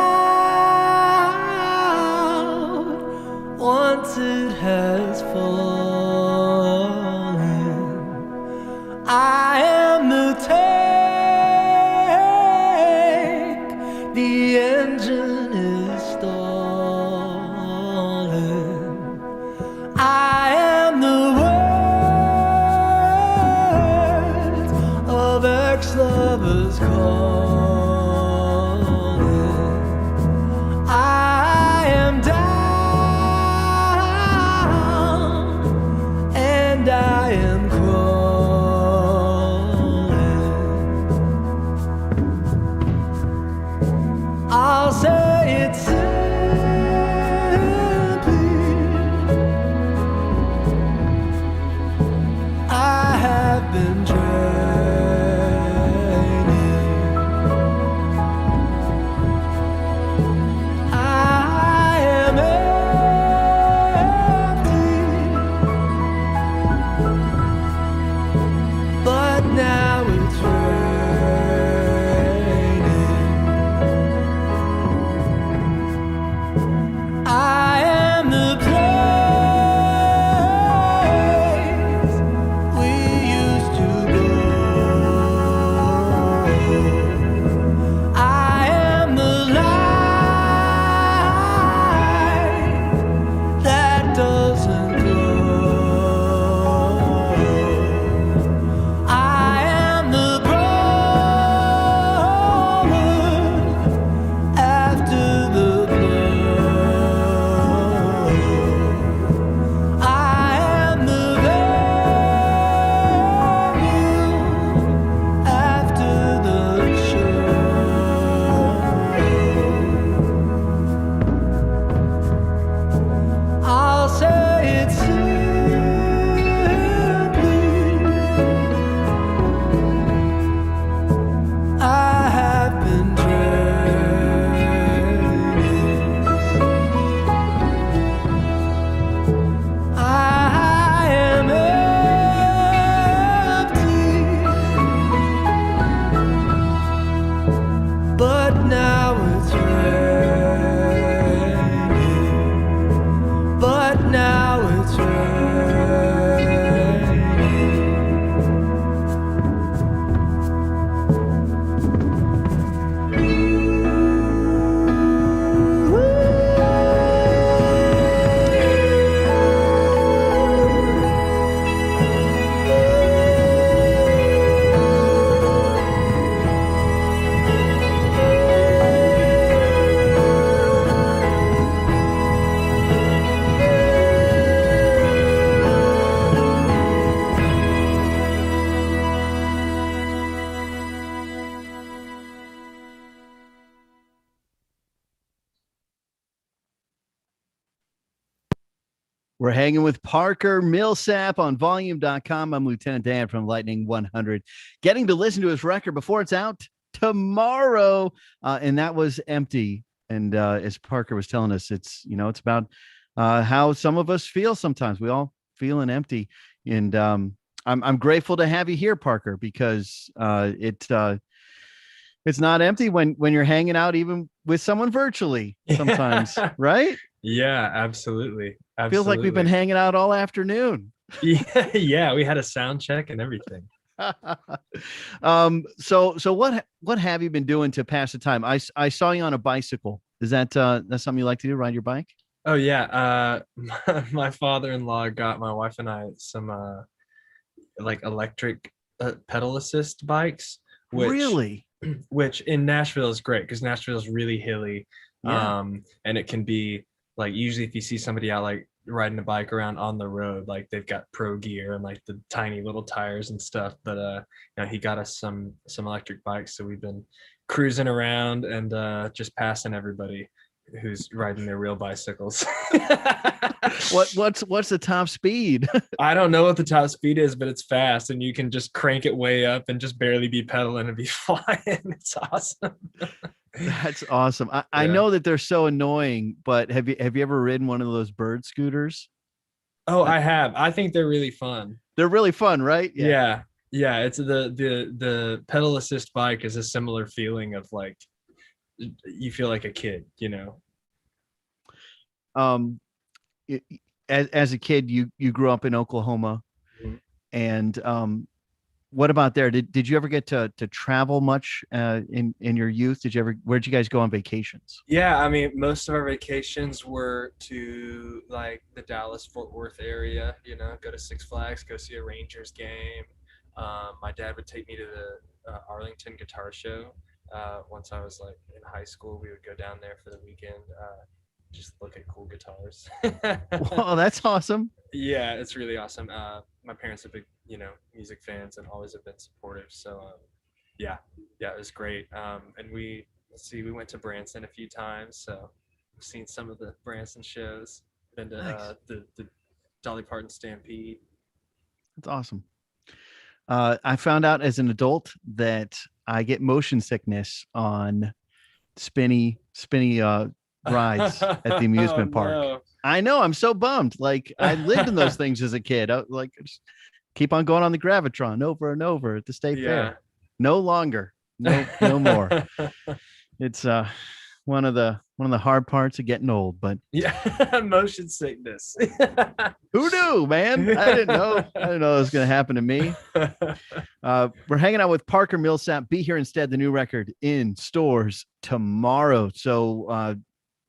once it has fallen. I am the tank, the engine is stalling. I am the words of ex-lovers call. I am down and I am crawling. I'll say it's simply, I have been We're hanging with Parker Millsap on volume.com. I'm Lieutenant Dan from Lightning 100, getting to listen to his record before it's out tomorrow. And that was Empty. And as Parker was telling us, it's, you know, it's about how some of us feel sometimes. We all feeling empty. And I'm grateful to have you here, Parker, because it's not empty when you're hanging out even with someone virtually sometimes, right? Yeah, absolutely. Feels like we've been Absolutely. hanging out all afternoon. Yeah, yeah, we had a sound check and everything. So what have you been doing to pass the time? I saw you on a bicycle. Is that's something you like to do, ride your bike? Oh yeah, my father-in-law got my wife and I some like electric pedal assist bikes, which Really? which in Nashville is great because Nashville is really hilly, Yeah. and it can be like usually if you see somebody out like riding a bike around on the road, like they've got pro gear and like the tiny little tires and stuff. But he got us some electric bikes, so we've been cruising around and just passing everybody who's riding their real bicycles. What's the top speed? I don't know what the top speed is, but it's fast and you can just crank it way up and just barely be pedaling and be flying. It's awesome. That's awesome. I Yeah. know that they're so annoying, but have you ever ridden one of those bird scooters? Oh, Uh, I have. I think they're really fun. They're really fun, right? Yeah. Yeah. Yeah. It's the pedal assist bike is a similar feeling of like you feel like a kid, you know. Um, as a kid, you grew up in Oklahoma, Mhm. and what about there? Did you ever get to travel much in your youth? Where'd you guys go on vacations? Yeah, I mean, most of our vacations were to like the Dallas Fort Worth area, you know, go to Six Flags, go see a Rangers game. My dad would take me to the Arlington Guitar Show. Once I was like in high school, we would go down there for the weekend, just look at cool guitars. Well, that's awesome. Yeah, it's really awesome. My parents are big, music fans and always have been supportive. So, yeah, yeah, it was great. And let's see, we went to Branson a few times, so we've seen some of the Branson shows. Been to Nice. the Dolly Parton Stampede. That's awesome. I found out as an adult that I get motion sickness on spinny rides at the Oh amusement park. no! I know, I'm so bummed. Like I lived in those things as a kid. Like just keep on going on the Gravitron over and over at the state Yeah. fair. No longer. No more. It's one of the hard parts of getting old, but Yeah, motion sickness. who knew, man? I didn't know. I didn't know it was going to happen to me. We're hanging out with Parker Millsap. Be Here Instead, the new record in stores tomorrow. So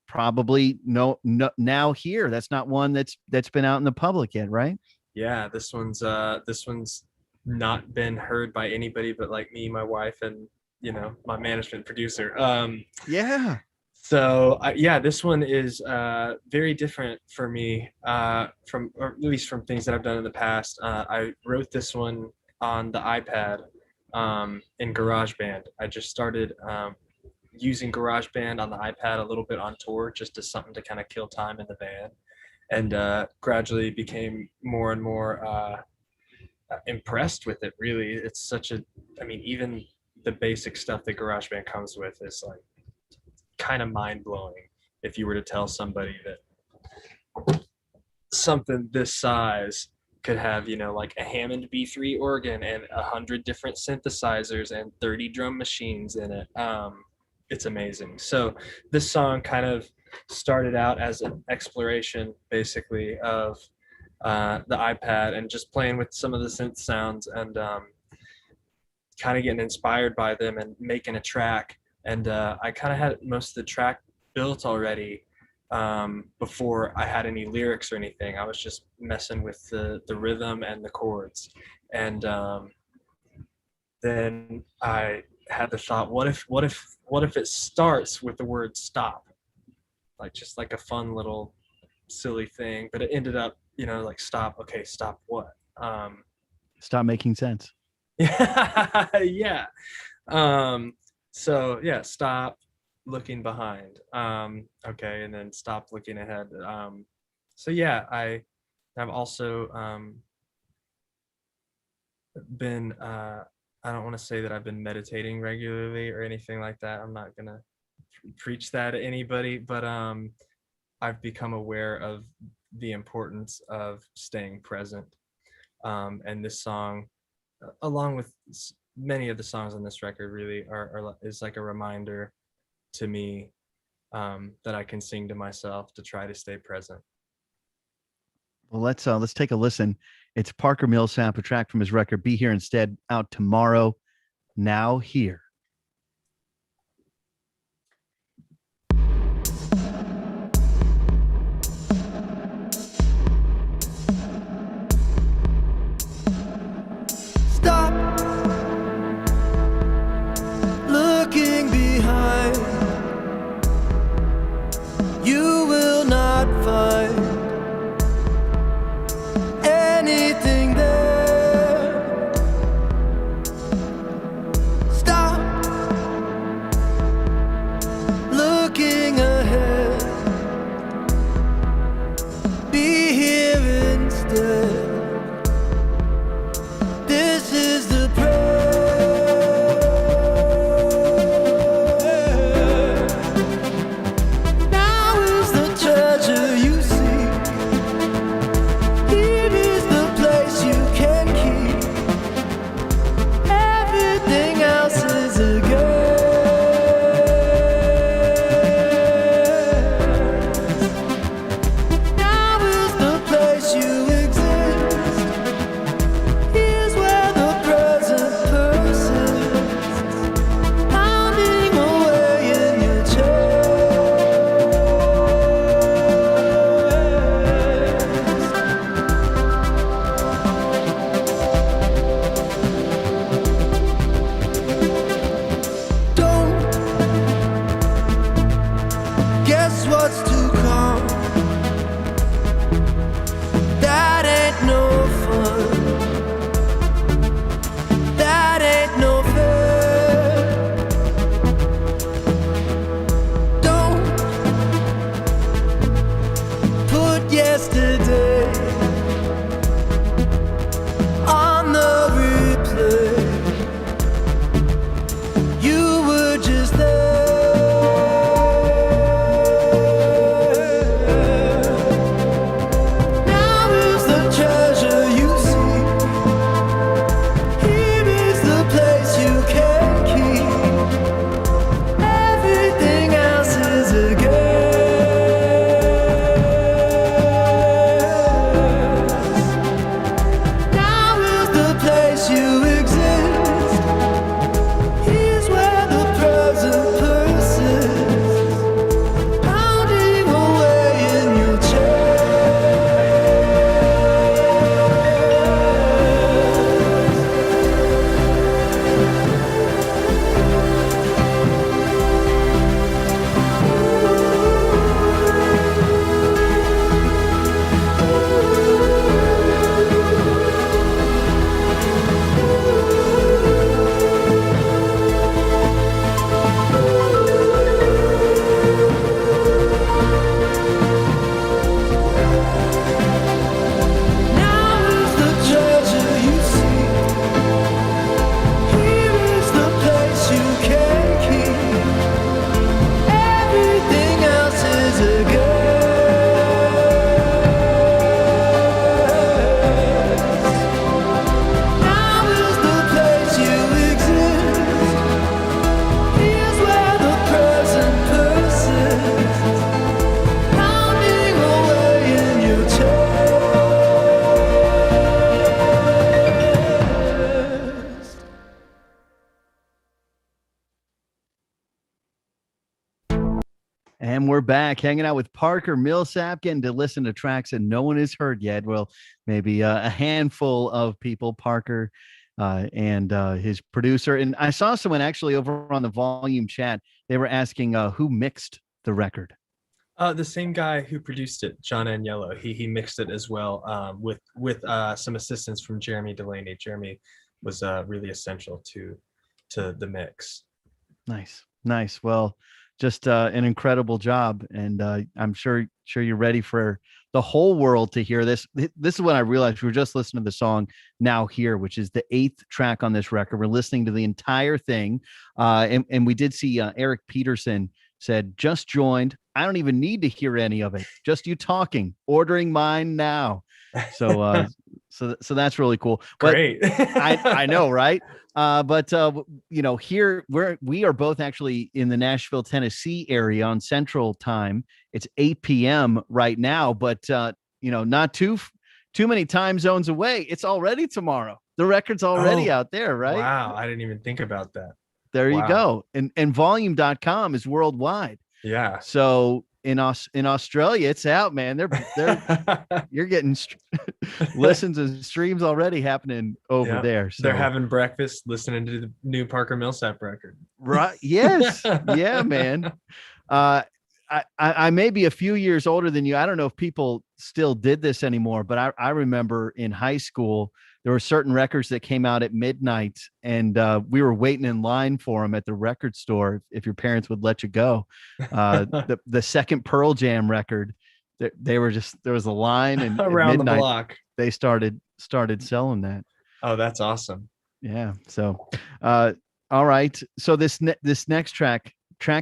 probably no now here. That's not one that's been out in the public yet, right? Yeah, this one's not been heard by anybody but like me, my wife, and my management producer. Yeah. So yeah, this one is very different for me from, or at least from things that I've done in the past. I wrote this one on the iPad in GarageBand. I just started using GarageBand on the iPad a little bit on tour, just as something to kind of kill time in the van, and gradually became more and more impressed with it. Really, it's I mean, even the basic stuff that GarageBand comes with is like kind of mind blowing if you were to tell somebody that something this size could have, like a Hammond B3 organ and 100 different synthesizers and 30 drum machines in it. It's amazing. So this song kind of started out as an exploration, basically, of the iPad and just playing with some of the synth sounds and kind of getting inspired by them and making a track. And I kind of had most of the track built already before I had any lyrics or anything. I was just messing with the rhythm and the chords. And then I had the thought, what if it starts with the word stop? Like just like a fun little silly thing, but it ended up, like stop. Okay, stop what? Stop making sense. Yeah. So yeah, stop looking behind. Okay, and then stop looking ahead. So yeah, I've also been I don't want to say that I've been meditating regularly or anything like that. I'm not gonna preach that to anybody, but I've become aware of the importance of staying present. And this song, along with many of the songs on this record, really is like a reminder to me that I can sing to myself to try to stay present. Well, let's take a listen. It's Parker Millsap, a track from his record "Be Here Instead," out tomorrow. Now Here. Stop looking behind. You will not find anything there. Stop looking ahead. Be here instead. This is the prayer. Now is the treasure you seek. Here is the place you can keep. Everything else is a guess. Now is the place you exist. Here's where the present persists, pounding away in your chest. Don't guess what's to come. That ain't no fun. That ain't no fair. Don't put yesterday on the replay. You were just there. Now is the treasure you seek. Here is the place you can keep. Everything else is a guess. Now is the place you exist. Here's where the present persists, pounding away in your chest. Now is the treasure you seek. Here is the place you can keep. Everything else is a guess. Now is the place you exist. Here's where the present persists, pounding away in your chest. And we're back hanging out with Parker Millsap, getting to listen to tracks that no one has heard yet. Well, maybe a handful of people, Parker and his producer. And I saw someone actually over on the volume chat. They were asking who mixed the record. The same guy who produced it, John Agnello, he mixed it as well, with some assistance from Jeremy Delaney. Jeremy was really essential to the mix. Nice. Well, just an incredible job, and I'm sure you're ready for the whole world to hear this. This is when I realized we were just listening to the song "Now Here," which is the 8th track on this record. We're listening to the entire thing, and we did see Eric Peterson said, "Just joined. I don't even need to hear any of it. Just you talking. Ordering mine now." So So that's really cool. But Great. I know, right? Here we are both actually in the Nashville, Tennessee area on Central Time. It's 8 p.m. right now, but not too many time zones away. It's already tomorrow. The record's already out there, right? Wow, I didn't even think about that. There you go. And volume.com is worldwide. Yeah. So in Australia, it's out, man. You're getting listens and streams already happening over there. So they're having breakfast listening to the new Parker Millsap record. Right. Yes. Yeah, man. I may be a few years older than you. I don't know if people still did this anymore, but I remember in high school, there were certain records that came out at midnight, and we were waiting in line for them at the record store if your parents would let you go. The second Pearl Jam record, there was a line, and around midnight, the block they started selling that. Oh, that's awesome. Yeah. So, all right. So this next track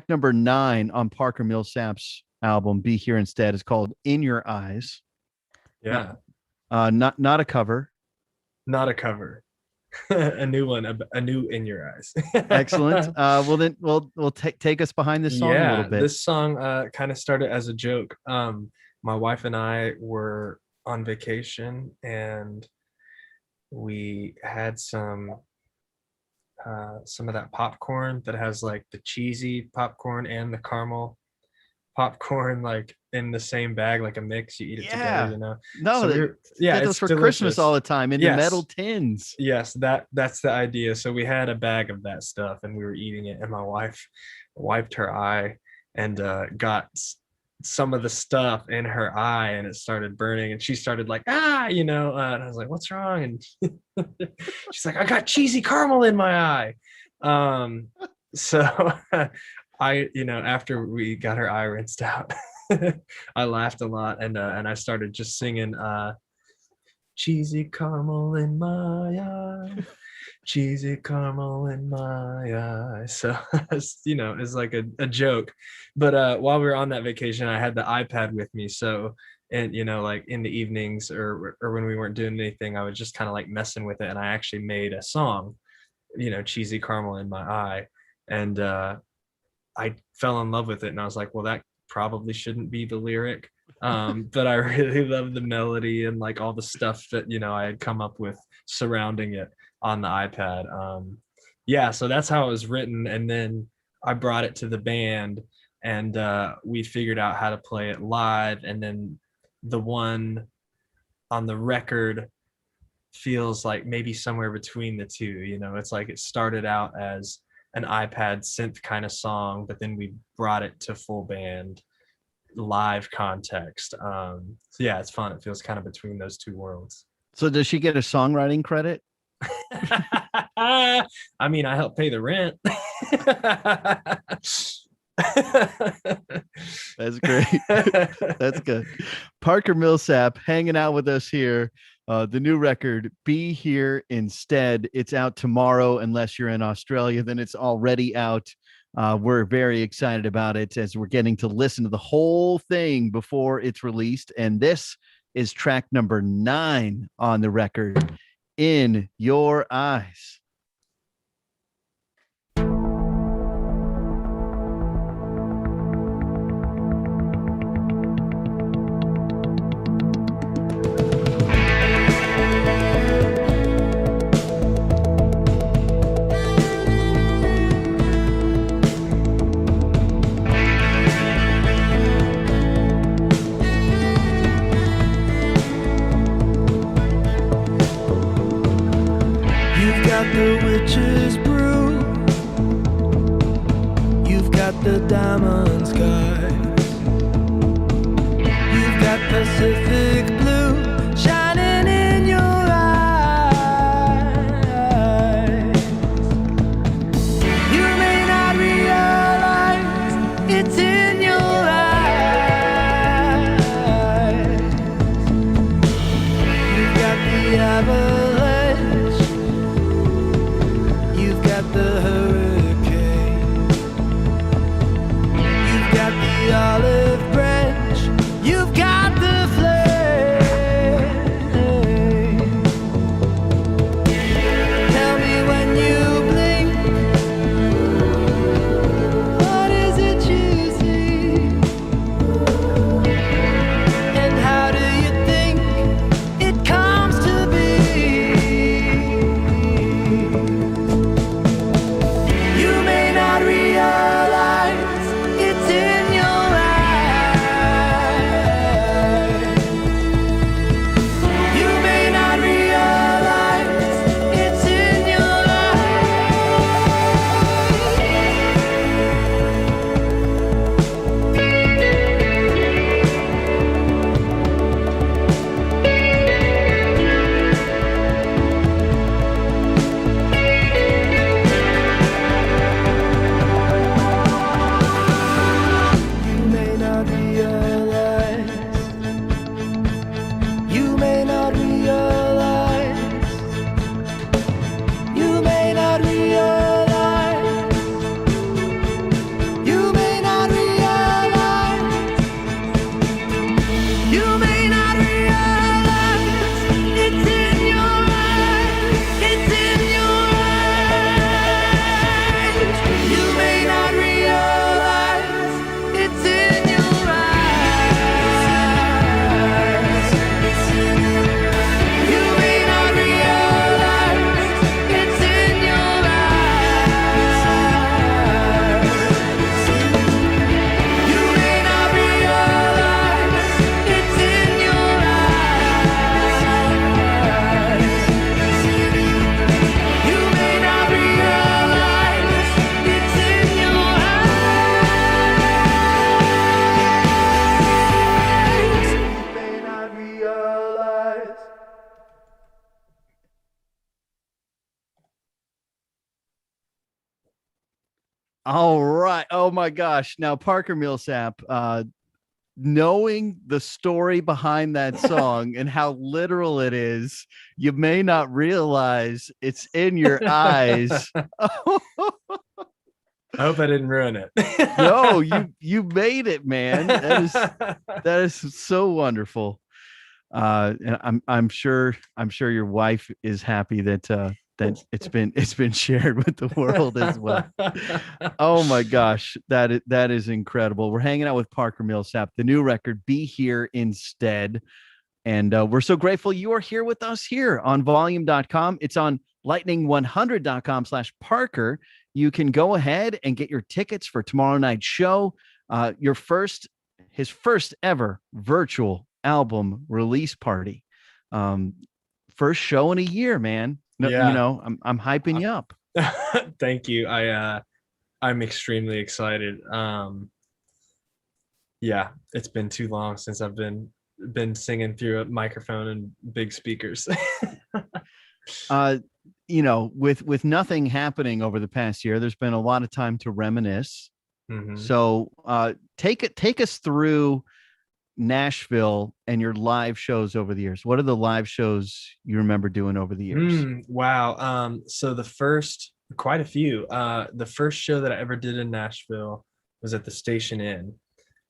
number 9 on Parker Millsap's album, Be Here Instead, is called In Your Eyes. Yeah. Not a cover. Not a cover. A new one, a new In Your Eyes. Excellent. Well, then we'll take us behind this song a little bit. This song kind of started as a joke. My wife and I were on vacation, and we had some of that popcorn that has like the cheesy popcorn and the caramel popcorn, like in the same bag, like a mix. You eat it together, No, so get those for delicious. Christmas all the time in the metal tins. Yes, that's the idea. So we had a bag of that stuff, and we were eating it, and my wife wiped her eye and got some of the stuff in her eye, and it started burning, and she started like, and I was like, what's wrong? And she's like, I got cheesy caramel in my eye. So I, after we got her eye rinsed out, I laughed a lot, and I started just singing cheesy caramel in my eye, cheesy caramel in my eye. So it's like a joke. But while we were on that vacation, I had the iPad with me. So, and like in the evenings or when we weren't doing anything, I was just kind of like messing with it, and I actually made a song, cheesy caramel in my eye, and I fell in love with it, and I was like, well, that probably shouldn't be the lyric. But I really love the melody and like all the stuff that I had come up with surrounding it on the iPad. So that's how it was written, and then I brought it to the band, and we figured out how to play it live, and then the one on the record feels like maybe somewhere between the two. It's like it started out as an iPad synth kind of song, but then we brought it to full band live context. It's fun. It feels kind of between those two worlds. So does she get a songwriting credit? I mean, I help pay the rent. That's great. That's good. Parker Millsap hanging out with us here. The new record, Be Here Instead. It's out tomorrow. Unless you're in Australia, then it's already out. We're very excited about it as we're getting to listen to the whole thing before it's released. And this is track number 9 on the record, In Your Eyes. The witch's brew. You've got the diamond sky. You've got Pacific blue shining in your eyes. You may not realize it's in your eyes. You've got the avalanche. The hurricane. You've got the olive branch. You've got the flame. All right. Oh my gosh. Now, Parker Millsap, knowing the story behind that song and how literal it is, you may not realize it's in your eyes. I hope I didn't ruin it. No, you made it, man. That is so wonderful. And I'm sure your wife is happy that that it's been shared with the world as well. Oh my gosh, that is incredible. We're hanging out with Parker Millsap, the new record, Be Here Instead. And we're so grateful you are here with us here on volume.com. It's on lightning100.com/Parker. You can go ahead and get your tickets for tomorrow night's show. His first ever virtual album release party. First show in a year, man. No, Yeah. You know, I'm hyping you up. Thank you. I'm extremely excited. Yeah, it's been too long since I've been singing through a microphone and big speakers. You know, with nothing happening over the past year, there's been a lot of time to reminisce. Mhm. So take us through Nashville and your live shows over the years. What are the live shows you remember doing over the years? Wow. So quite a few. The first show that I ever did in Nashville was at the Station Inn.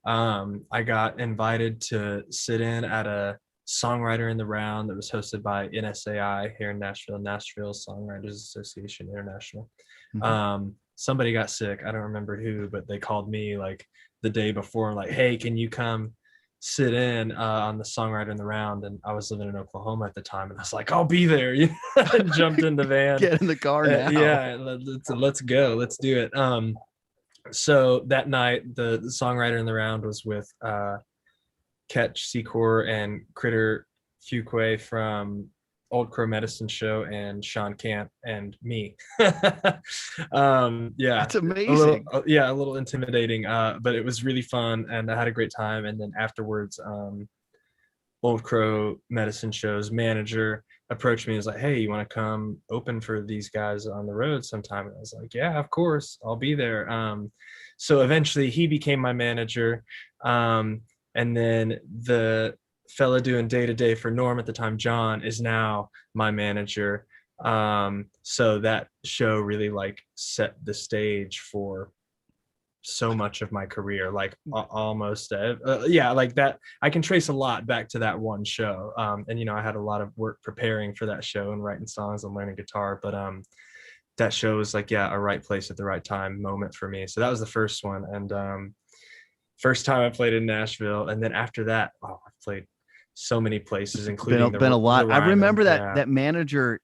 I got invited to sit in at a songwriter in the round that was hosted by NSAI here in Nashville, Nashville Songwriters Association International. Mm-hmm. Somebody got sick. I don't remember who, but they called me like the day before, like, hey, can you come sit in on the songwriter in the round? And I was living in Oklahoma at the time, and I was like, I'll be there. Jumped in the van. Get in the car now. Yeah, let's go. Let's do it. So that night, the songwriter in the round was with Ketch Secor and Critter Fuquay from Old Crow Medicine Show, and Sean Camp and me. Yeah, that's amazing. A little intimidating, but it was really fun, and I had a great time. And then afterwards, Old Crow Medicine Show's manager approached me and was like, hey, you want to come open for these guys on the road sometime? And I was like, yeah, of course, I'll be there. So eventually he became my manager. And then the fella doing day-to-day for Norm at the time, John, is now my manager. So that show really like set the stage for so much of my career, like almost like that. I can trace a lot back to that one show. And I had a lot of work preparing for that show and writing songs and learning guitar, but that show was like a right place at the right time moment for me. So that was the first one, and first time I played in Nashville. And then after that, I played so many places, including been a lot. I remember that manager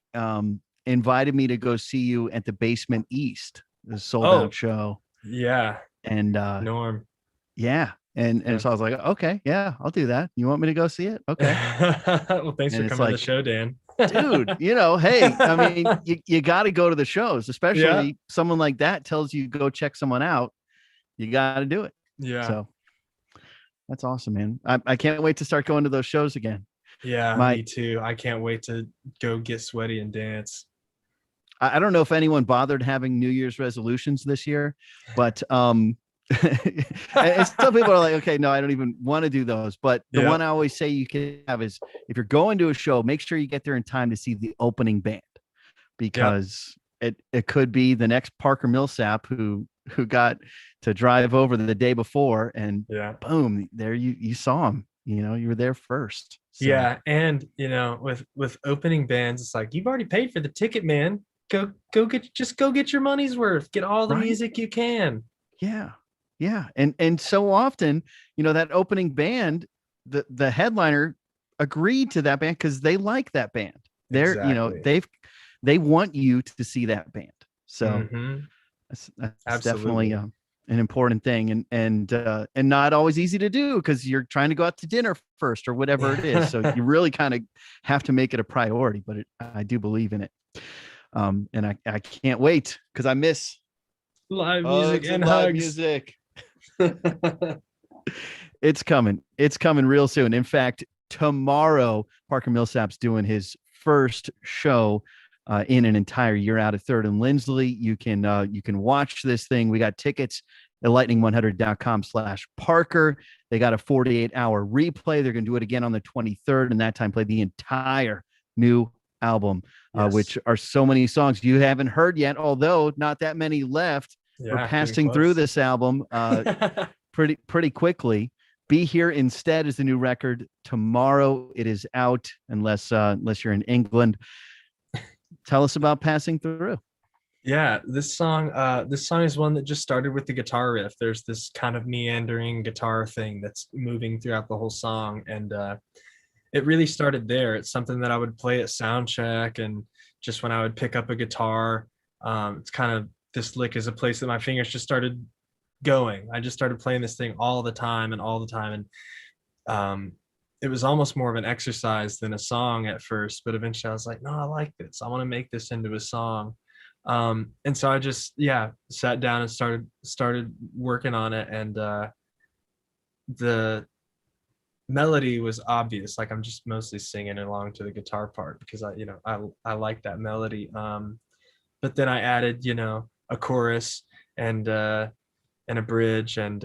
invited me to go see you at the Basement East, the sold out show. Yeah. And Norm. Yeah. And so I was like, okay, yeah, I'll do that. You want me to go see it? Okay. Well, thanks for coming to the show, Dan. Dude, hey, I mean, you got to go to the shows, especially someone like that tells you go check someone out. You got to do it. Yeah. So that's awesome, man. I can't wait to start going to those shows again. Yeah, me too. I can't wait to go get sweaty and dance. I don't know if anyone bothered having New Year's resolutions this year, but and some people are like, okay, no, I don't even want to do those. But the one I always say you can have is, if you're going to a show, make sure you get there in time to see the opening band, because it could be the next Parker Millsap who got to drive over the day before, and boom, there you saw him. You were there first. So. Yeah, and with opening bands, it's like, you've already paid for the ticket, man. Go get your money's worth. Get all the music you can. Yeah. And so often, that opening band, the headliner agreed to that band because they like that band. They're they want you to see that band. So that's definitely an important thing, and not always easy to do because you're trying to go out to dinner first or whatever it is. So you really kind of have to make it a priority, but I do believe in it. And I can't wait because I miss live music and live hugs. Music. It's coming real soon. In fact, tomorrow Parker Millsap's doing his first show in an entire year out at 3rd and Lindsley. You can watch this thing. We got tickets at lightning100.com/Parker. They got a 48-hour replay. They're going to do it again on the 23rd, and that time play the entire new album, which are so many songs you haven't heard yet, although not that many left. We're passing through this album pretty quickly. Be Here Instead is the new record. Tomorrow it is out, unless you're in England. Tell us about Passing Through. Yeah, this song is one that just started with the guitar riff. There's this kind of meandering guitar thing that's moving throughout the whole song, and it really started there. It's something that I would play at sound check, and just when I would pick up a guitar, it's kind of, this lick is a place that my fingers just started going. I just started playing this thing all the time, and it was almost more of an exercise than a song at first, but eventually I was like, no, I like this. I want to make this into a song. And so I just, sat down and started working on it. And the melody was obvious. Like, I'm just mostly singing along to the guitar part because I like that melody. But then I added, a chorus and a bridge, and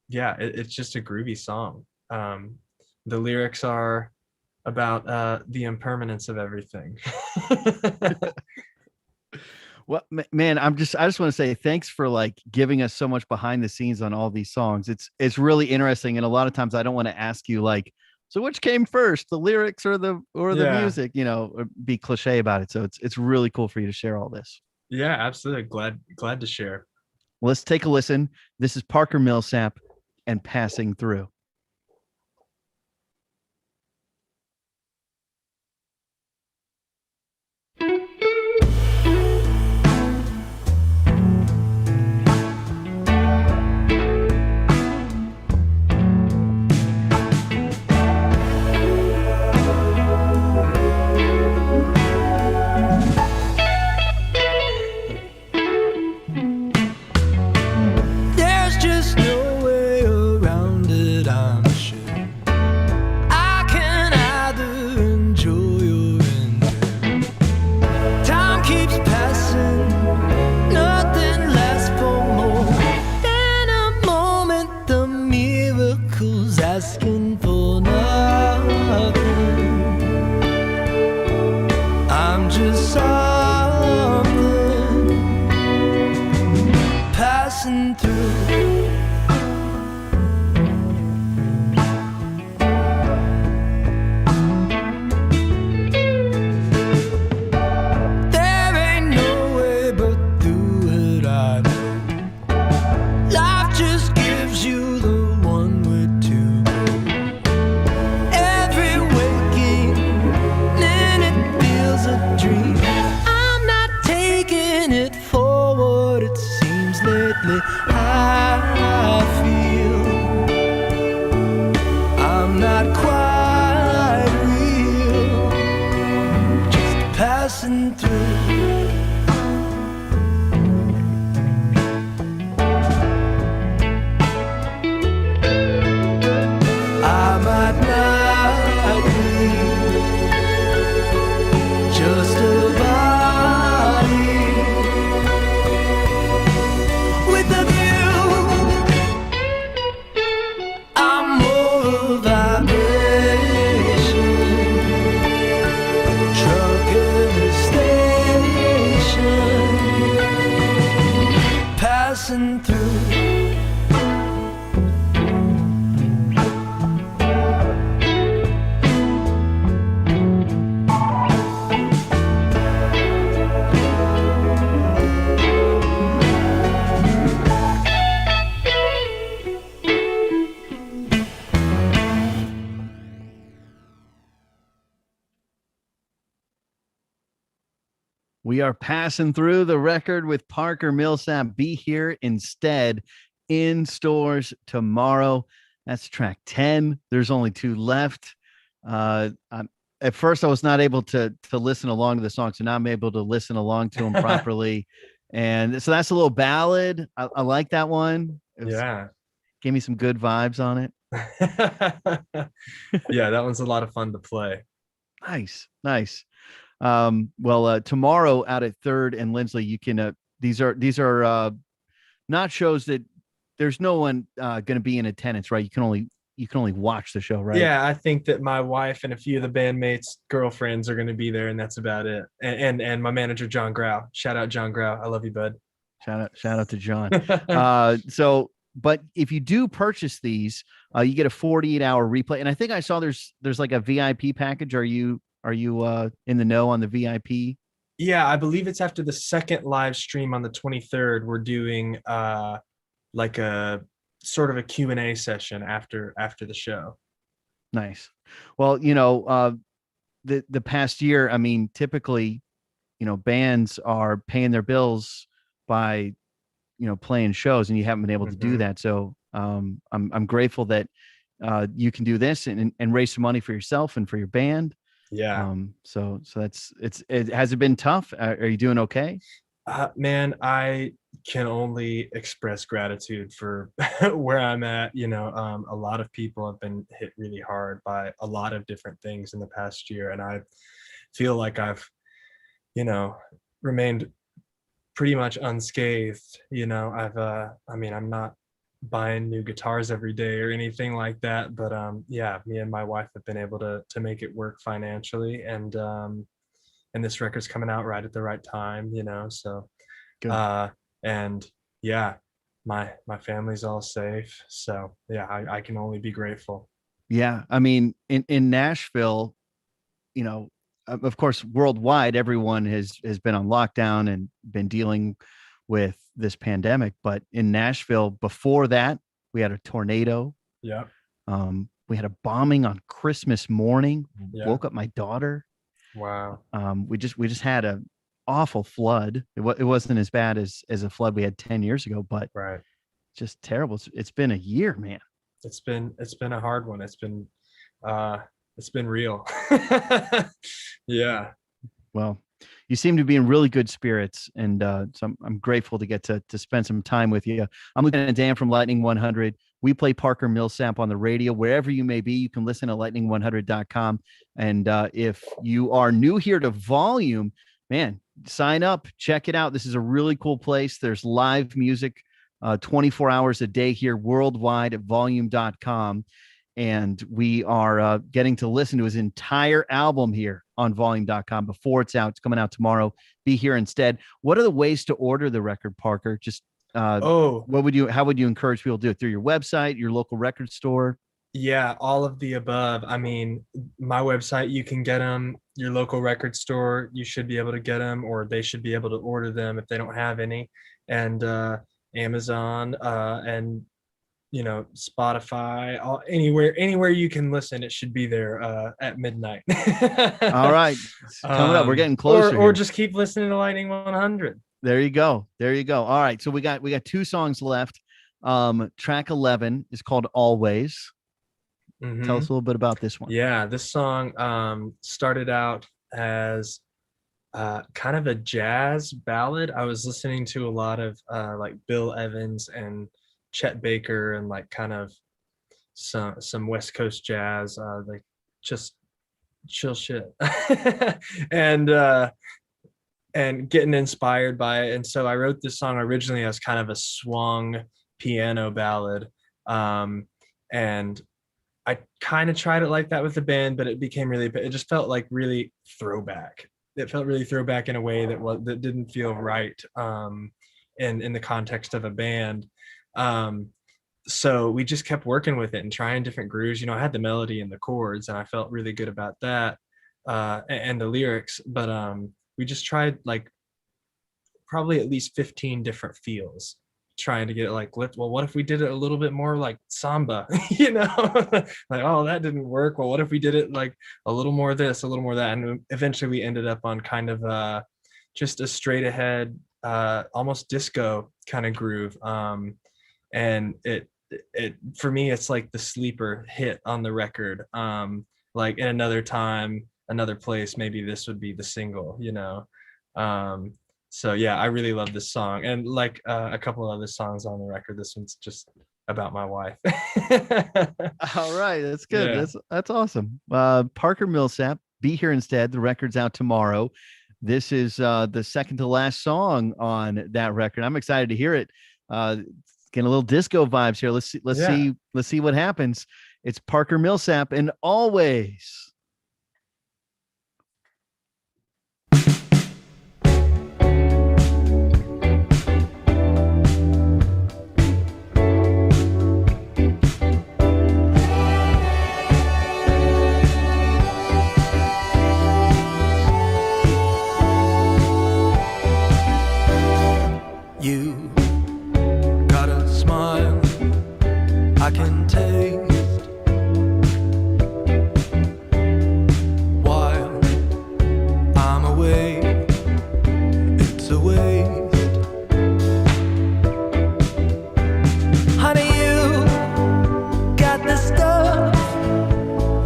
it's just a groovy song. The lyrics are about the impermanence of everything. Well, man, I just want to say thanks for like giving us so much behind the scenes on all these songs. It's really interesting, and a lot of times I don't want to ask you like, so which came first, the lyrics or the music, or be cliche about it. So it's really cool for you to share all this. Yeah, absolutely. Glad to share. Let's take a listen. This is Parker Millsap and Passing Through. We are passing through the record with Parker Millsap. Be Here Instead, in stores tomorrow. That's track 10. There's only 2 left. At first I was not able to listen along to the song, so now I'm able to listen along to them properly. And so that's a little ballad. I like that one. Gave me some good vibes on it. Yeah, that one's a lot of fun to play. Nice. Well, tomorrow out at Third and Lindsley, you can. These are not shows that there's no one going to be in attendance, right? You can only watch the show, right? Yeah, I think that my wife and a few of the bandmates' girlfriends are going to be there, and that's about it. And my manager John Grau. Shout out John Grau. I love you, bud. Shout out to John. But if you do purchase these, you get a 48-hour replay. And I think I saw there's like a VIP package. Are you in the know on the VIP? Yeah, I believe it's after the second live stream on the 23rd. We're doing like a sort of a Q&A session after the show. Nice. Well, the past year, I mean, typically, bands are paying their bills by, playing shows, and you haven't been able to do that. So I'm grateful that you can do this and raise some money for yourself and for your band. Yeah. So it has it been tough? Are you doing okay? Man, I can only express gratitude for where I'm at. A lot of people have been hit really hard by a lot of different things in the past year, and I feel like I've, remained pretty much unscathed. I'm not buying new guitars every day or anything like that, but yeah, me and my wife have been able to make it work financially, and this record's coming out right at the right time, so Good. And yeah, my family's all safe, so yeah, I can only be grateful. Yeah, I mean, in Nashville, of course, worldwide, everyone has been on lockdown and been dealing with this pandemic. But in Nashville, before that, we had a tornado. Yeah. We had a bombing on Christmas morning. Yeah. Woke up my daughter. Wow. We just had a awful flood. It wasn't as bad as a flood we had 10 years ago, but right, just terrible. It's been a year, man. It's been a hard one. It's been real. Yeah. Well, you seem to be in really good spirits, and so I'm grateful to get to spend some time with you. I'm Lieutenant Dan from Lightning 100. We play Parker Millsap on the radio wherever you may be. You can listen at lightning100.com. And if you are new here to Volume, man, sign up, check it out. This is a really cool place. There's live music 24 hours a day here worldwide at volume.com. And we are getting to listen to his entire album here on volume.com before it's out. It's coming out tomorrow. Be here instead. What are the ways to order the record, Parker? Just how would you encourage people to do it? Through your website, your local record store? Yeah, all of the above. I mean, my website, you can get them. Your local record store, you should be able to get them, or they should be able to order them if they don't have any. And Amazon and Spotify, anywhere you can listen, it should be there at midnight. All right, it's coming up. We're getting closer. Or just keep listening to Lightning 100. There you go. All right, so we got 2 songs left. Track 11 is called Always. Mm-hmm. Tell us a little bit about this one. Yeah, this song started out as kind of a jazz ballad. I was listening to a lot of like Bill Evans and Chet Baker, and like kind of some West Coast jazz, like just chill shit, and getting inspired by it. And so I wrote this song originally as kind of a swung piano ballad, and I kind of tried it like that with the band, but it just felt like really throwback. It felt really throwback in a way that didn't feel right in the context of a band. So we just kept working with it and trying different grooves. I had the melody and the chords, and I felt really good about that, and the lyrics, but we just tried like probably at least 15 different feels, trying to get it like lift. Well, what if we did it a little bit more like samba? Like, oh, that didn't work. Well, what if we did it like a little more this, a little more that? And eventually we ended up on kind of just a straight ahead, almost disco kind of groove. And it for me, it's like the sleeper hit on the record. Like in another time, another place, maybe this would be the single, so yeah, I really love this song, and like a couple of other songs on the record, this one's just about my wife. All right, that's good. Yeah. That's awesome. Parker Millsap, Be Here Instead. The record's out tomorrow. This is the second to last song on that record. I'm excited to hear it. Getting a little disco vibes here. Let's see what happens. It's Parker Millsap and Always. You got a smile I can taste while I'm away. It's a waste. Honey, you got the stuff.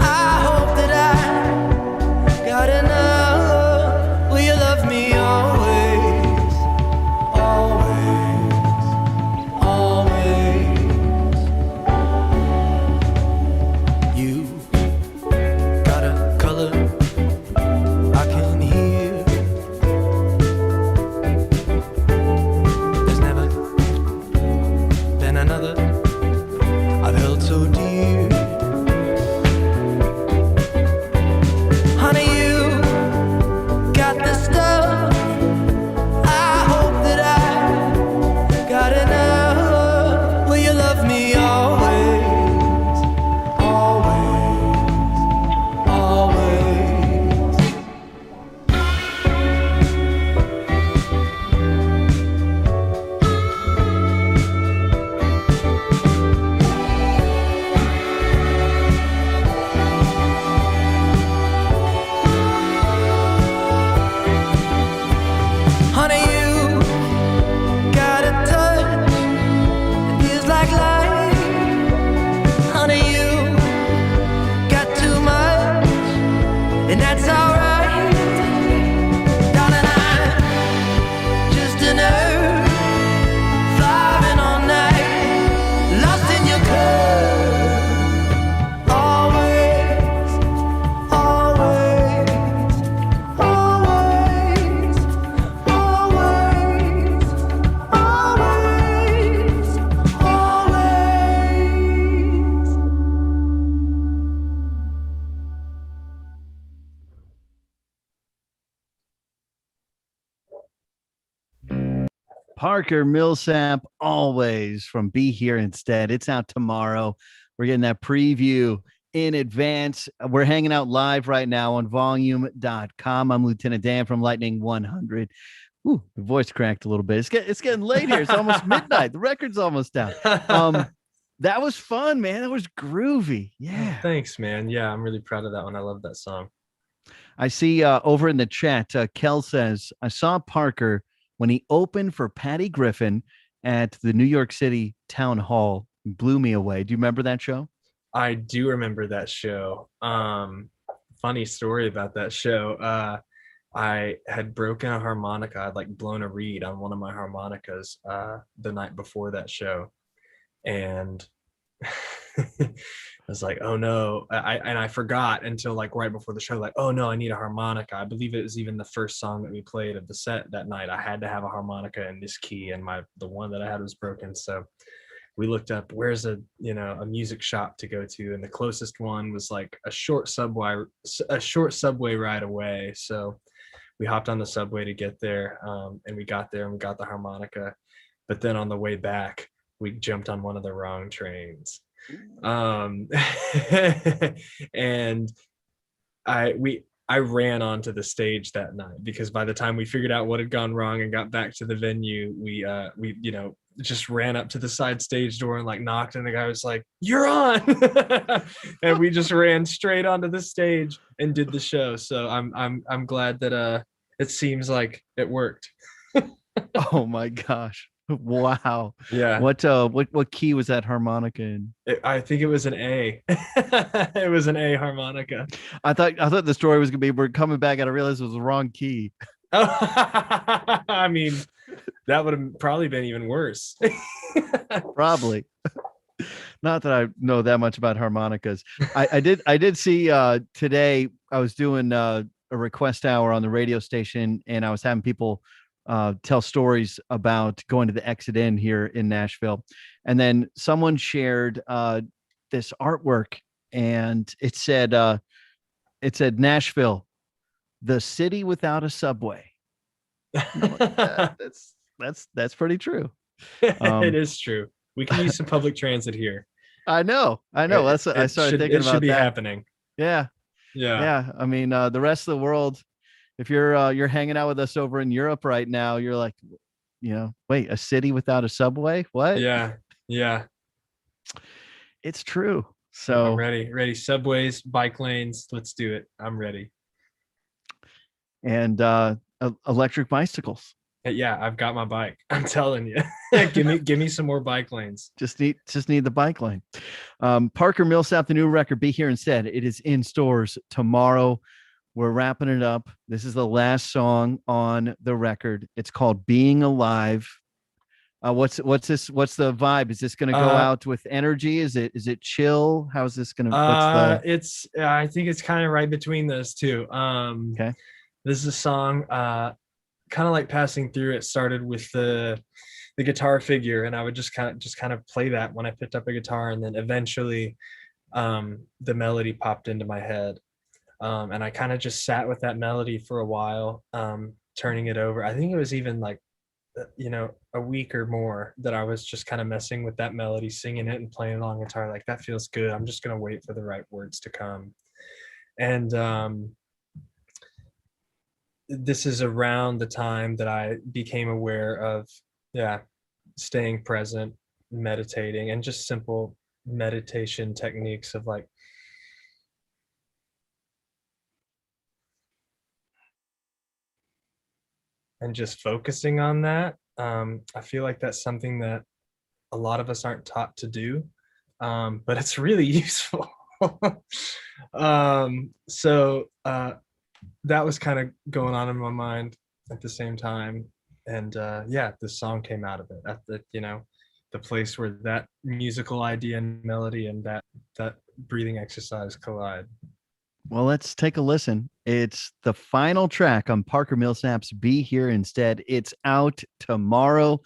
I hope that I got enough. Will you love me always? Parker Millsap, Always, from Be Here Instead. It's out tomorrow. We're getting that preview in advance. We're hanging out live right now on volume.com. I'm Lieutenant Dan from Lightning 100. Ooh, the voice cracked a little bit. It's getting late here. It's almost midnight. The record's almost out. That was fun, man. That was groovy. Yeah. Thanks, man. Yeah, I'm really proud of that one. I love that song. I see over in the chat, Kel says, I saw Parker when he opened for Patty Griffin at the New York City Town Hall. Blew me away. Do you remember that show? I do remember that show. Funny story about that show. I had broken a harmonica. I'd like blown a reed on one of my harmonicas the night before that show. And I was like, oh no. I forgot until like right before the show, like, oh no, I need a harmonica. I believe it was even the first song that we played of the set that night. I had to have a harmonica in this key, and the one that I had was broken. So we looked up where's a music shop to go to, and the closest one was like a short subway ride away. So we hopped on the subway to get there, and we got there and we got the harmonica. But then on the way back, we jumped on one of the wrong trains. And I ran onto the stage that night, because by the time we figured out what had gone wrong and got back to the venue, we just ran up to the side stage door and like knocked, and the guy was like, "You're on." And we just ran straight onto the stage and did the show. So I'm glad that it seems like it worked. Oh my gosh. Wow. Yeah. What key was that harmonica in? I think it was an A. It was an A harmonica. I thought the story was gonna be we're coming back and I realized it was the wrong key. I mean, that would have probably been even worse. Probably. Not that I know that much about harmonicas. I did see today was doing a request hour on the radio station, and I was having people tell stories about going to the Exit Inn here in Nashville, and then someone shared this artwork, and it said Nashville, the city without a subway. That's pretty true. It is true. We can use some public transit here. I know. That's what I started thinking about. It should be that. happening. Yeah. I mean, the rest of the world, if you're hanging out with us over in Europe right now, you're like, wait, a city without a subway? What? Yeah. It's true. So I'm ready. Subways, bike lanes. Let's do it. I'm ready. And electric bicycles. Yeah, I've got my bike. I'm telling you. give me some more bike lanes. Just need the bike lane. Parker Millsap, the new record, Be Here Instead. It is in stores tomorrow. We're wrapping it up. This is the last song on the record. It's called Being Alive. What's this? What's the vibe? Is this going to go out with energy? Is it chill? How's this going to? I think it's kind of right between those two. Okay. This is a song kind of like passing through. It started with the guitar figure, and I would just kind of play that when I picked up a guitar, and then eventually the melody popped into my head, and I kind of just sat with that melody for a while, turning it over. I think it was even like a week or more that I was just kind of messing with that melody, singing it and playing it on guitar. Like, that feels good. I'm just gonna wait for the right words to come. And this is around the time that I became aware of staying present, meditating, and just simple meditation techniques of like and just focusing on that. I feel like that's something that a lot of us aren't taught to do, but it's really useful. So that was kind of going on in my mind at the same time. And this song came out of it at the place where that musical idea and melody and that breathing exercise collide. Well, let's take a listen. It's the final track on Parker Millsap's Be Here Instead. It's out tomorrow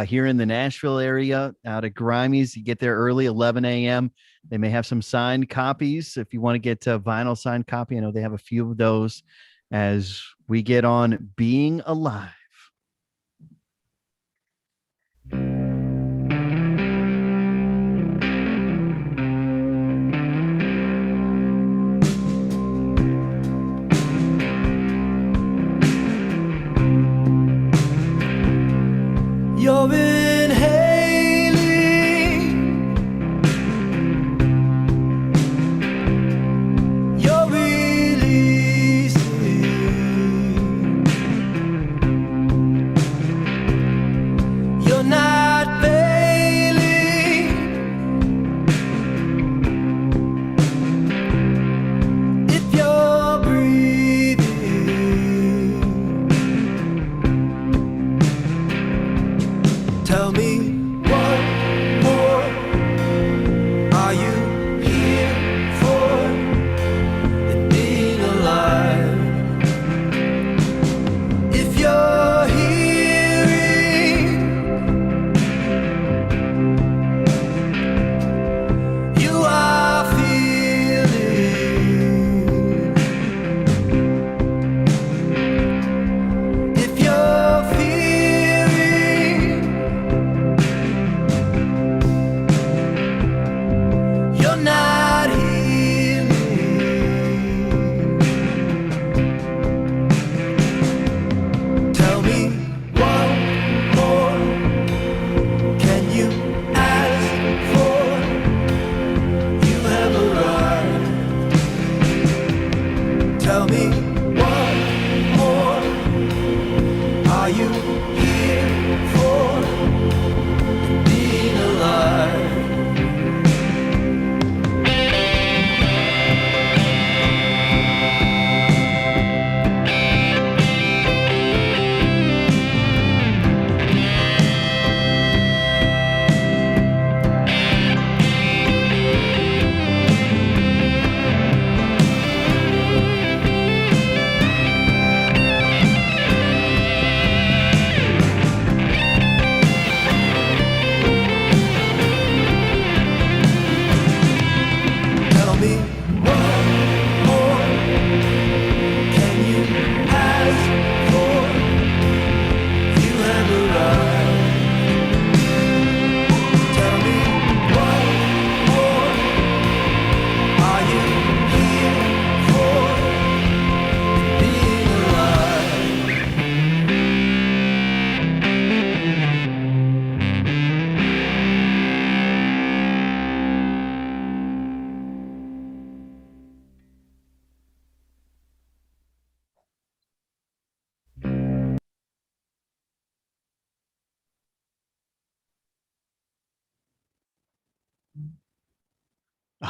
here in the Nashville area, out at Grimey's. You get there early, 11 a.m. They may have some signed copies. If you want to get a vinyl signed copy, I know they have a few of those as we get on Being Alive. You're inhaling, you're releasing.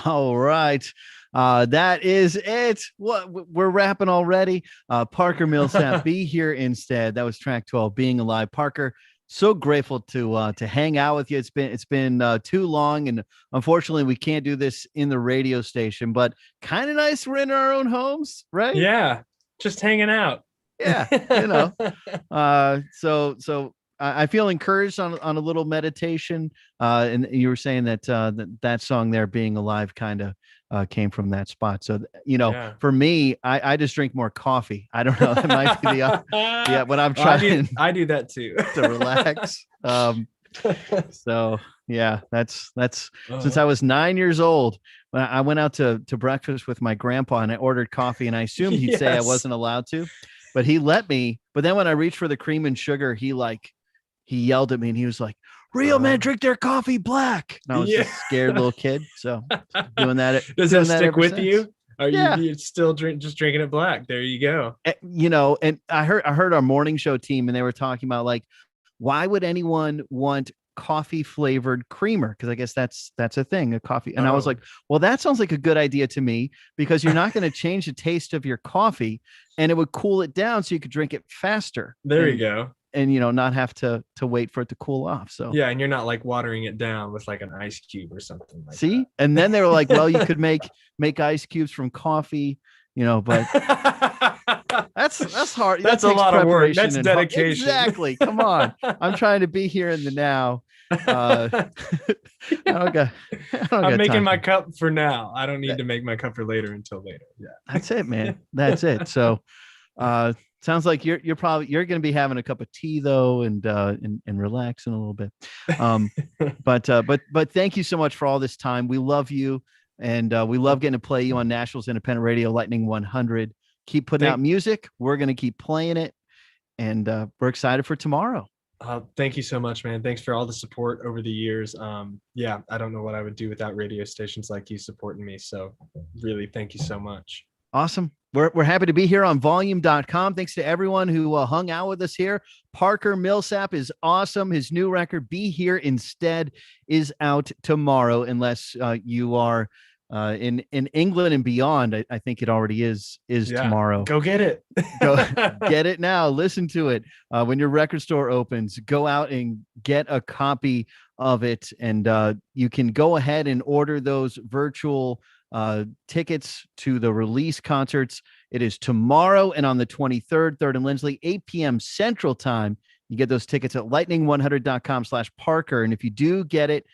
All right. That is it. What we're wrapping already. Parker Millsap, Be Here Instead. That was track 12, Being Alive. Parker, so grateful to hang out with you. It's been too long, and unfortunately we can't do this in the radio station, but kind of nice we're in our own homes, right? Yeah, just hanging out. Yeah, so I feel encouraged on a little meditation. And you were saying that that song there, Being Alive, kind of came from that spot. So Yeah. for me, I just drink more coffee. I don't know. It might be the when I'm trying I do that too to relax. So yeah, that's since I was 9 years old. I went out to breakfast with my grandpa and I ordered coffee, and I assumed he'd say I wasn't allowed to, but he let me. But then when I reached for the cream and sugar, he yelled at me and he was like, "Real men drink their coffee black." And I was just a scared little kid. So doing that. Does that stick with since. you? Are you still just drinking it black? There you go. And I heard our morning show team, and they were talking about, like, why would anyone want coffee flavored creamer? Because I guess that's a thing, a coffee. And I was like, well, that sounds like a good idea to me, because you're not going to change the taste of your coffee, and it would cool it down so you could drink it faster. There you go. And not have to wait for it to cool off. So yeah, and you're not like watering it down with like an ice cube or something like See? that. And then they were like, well, you could make ice cubes from coffee, but that's hard. That's a lot of work. That's dedication. Exactly. Come on. I'm trying to be here in the now. I'm making my cup for now. I don't need to make my cup for later until later. Yeah. That's it, man. That's it. So sounds like you're going to be having a cup of tea though, and relaxing a little bit. But thank you so much for all this time. We love you, and we love getting to play you on Nashville's independent radio, Lightning 100. Keep putting out music. We're going to keep playing it, and we're excited for tomorrow. Thank you so much, man. Thanks for all the support over the years. Yeah, I don't know what I would do without radio stations like you supporting me. So really, thank you so much. Awesome. We're happy to be here on volume.com. Thanks to everyone who hung out with us here. Parker Millsap is awesome. His new record, Be Here Instead, is out tomorrow, unless you are in England and beyond. I think it already is tomorrow. Go get it. Go get it now. Listen to it. When your record store opens, go out and get a copy of it. And you can go ahead and order those virtual tickets to the release concerts. It is tomorrow and on the 23rd, 3rd and Lindsley, 8 p.m. Central Time. You get those tickets at lightning100.com/Parker. And if you do get it,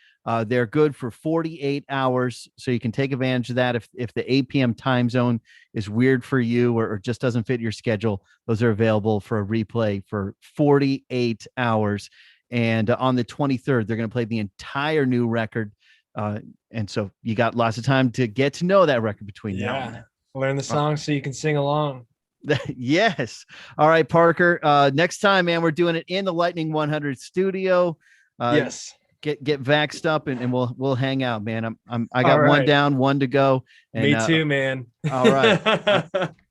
they're good for 48 hours. So you can take advantage of that. If the 8 p.m. time zone is weird for you or just doesn't fit your schedule, those are available for a replay for 48 hours. And on the 23rd, they're going to play the entire new record. And so you got lots of time to get to know that record between now and then. Learn the song so you can sing along. Yes. All right, Parker. Next time, man, we're doing it in the Lightning 100 studio. Yes. Get vaxxed up and we'll hang out, man. I got one down, one to go. And, me too, man. All right.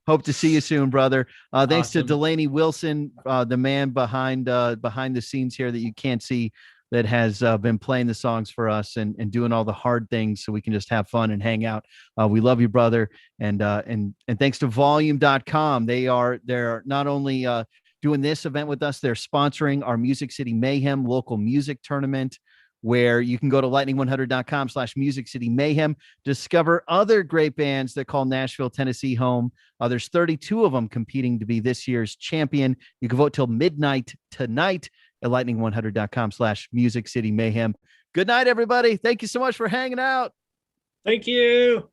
Hope to see you soon, brother. Thanks to Delaney Wilson, the man behind the scenes here that you can't see, that has been playing the songs for us and doing all the hard things so we can just have fun and hang out. We love you, brother. And thanks to volume.com. They're not only doing this event with us, they're sponsoring our Music City Mayhem local music tournament, where you can go to lightning100.com/Music City Mayhem, discover other great bands that call Nashville, Tennessee home. There's 32 of them competing to be this year's champion. You can vote till midnight tonight at lightning100.com/Music City Mayhem. Good night, everybody. Thank you so much for hanging out. Thank you.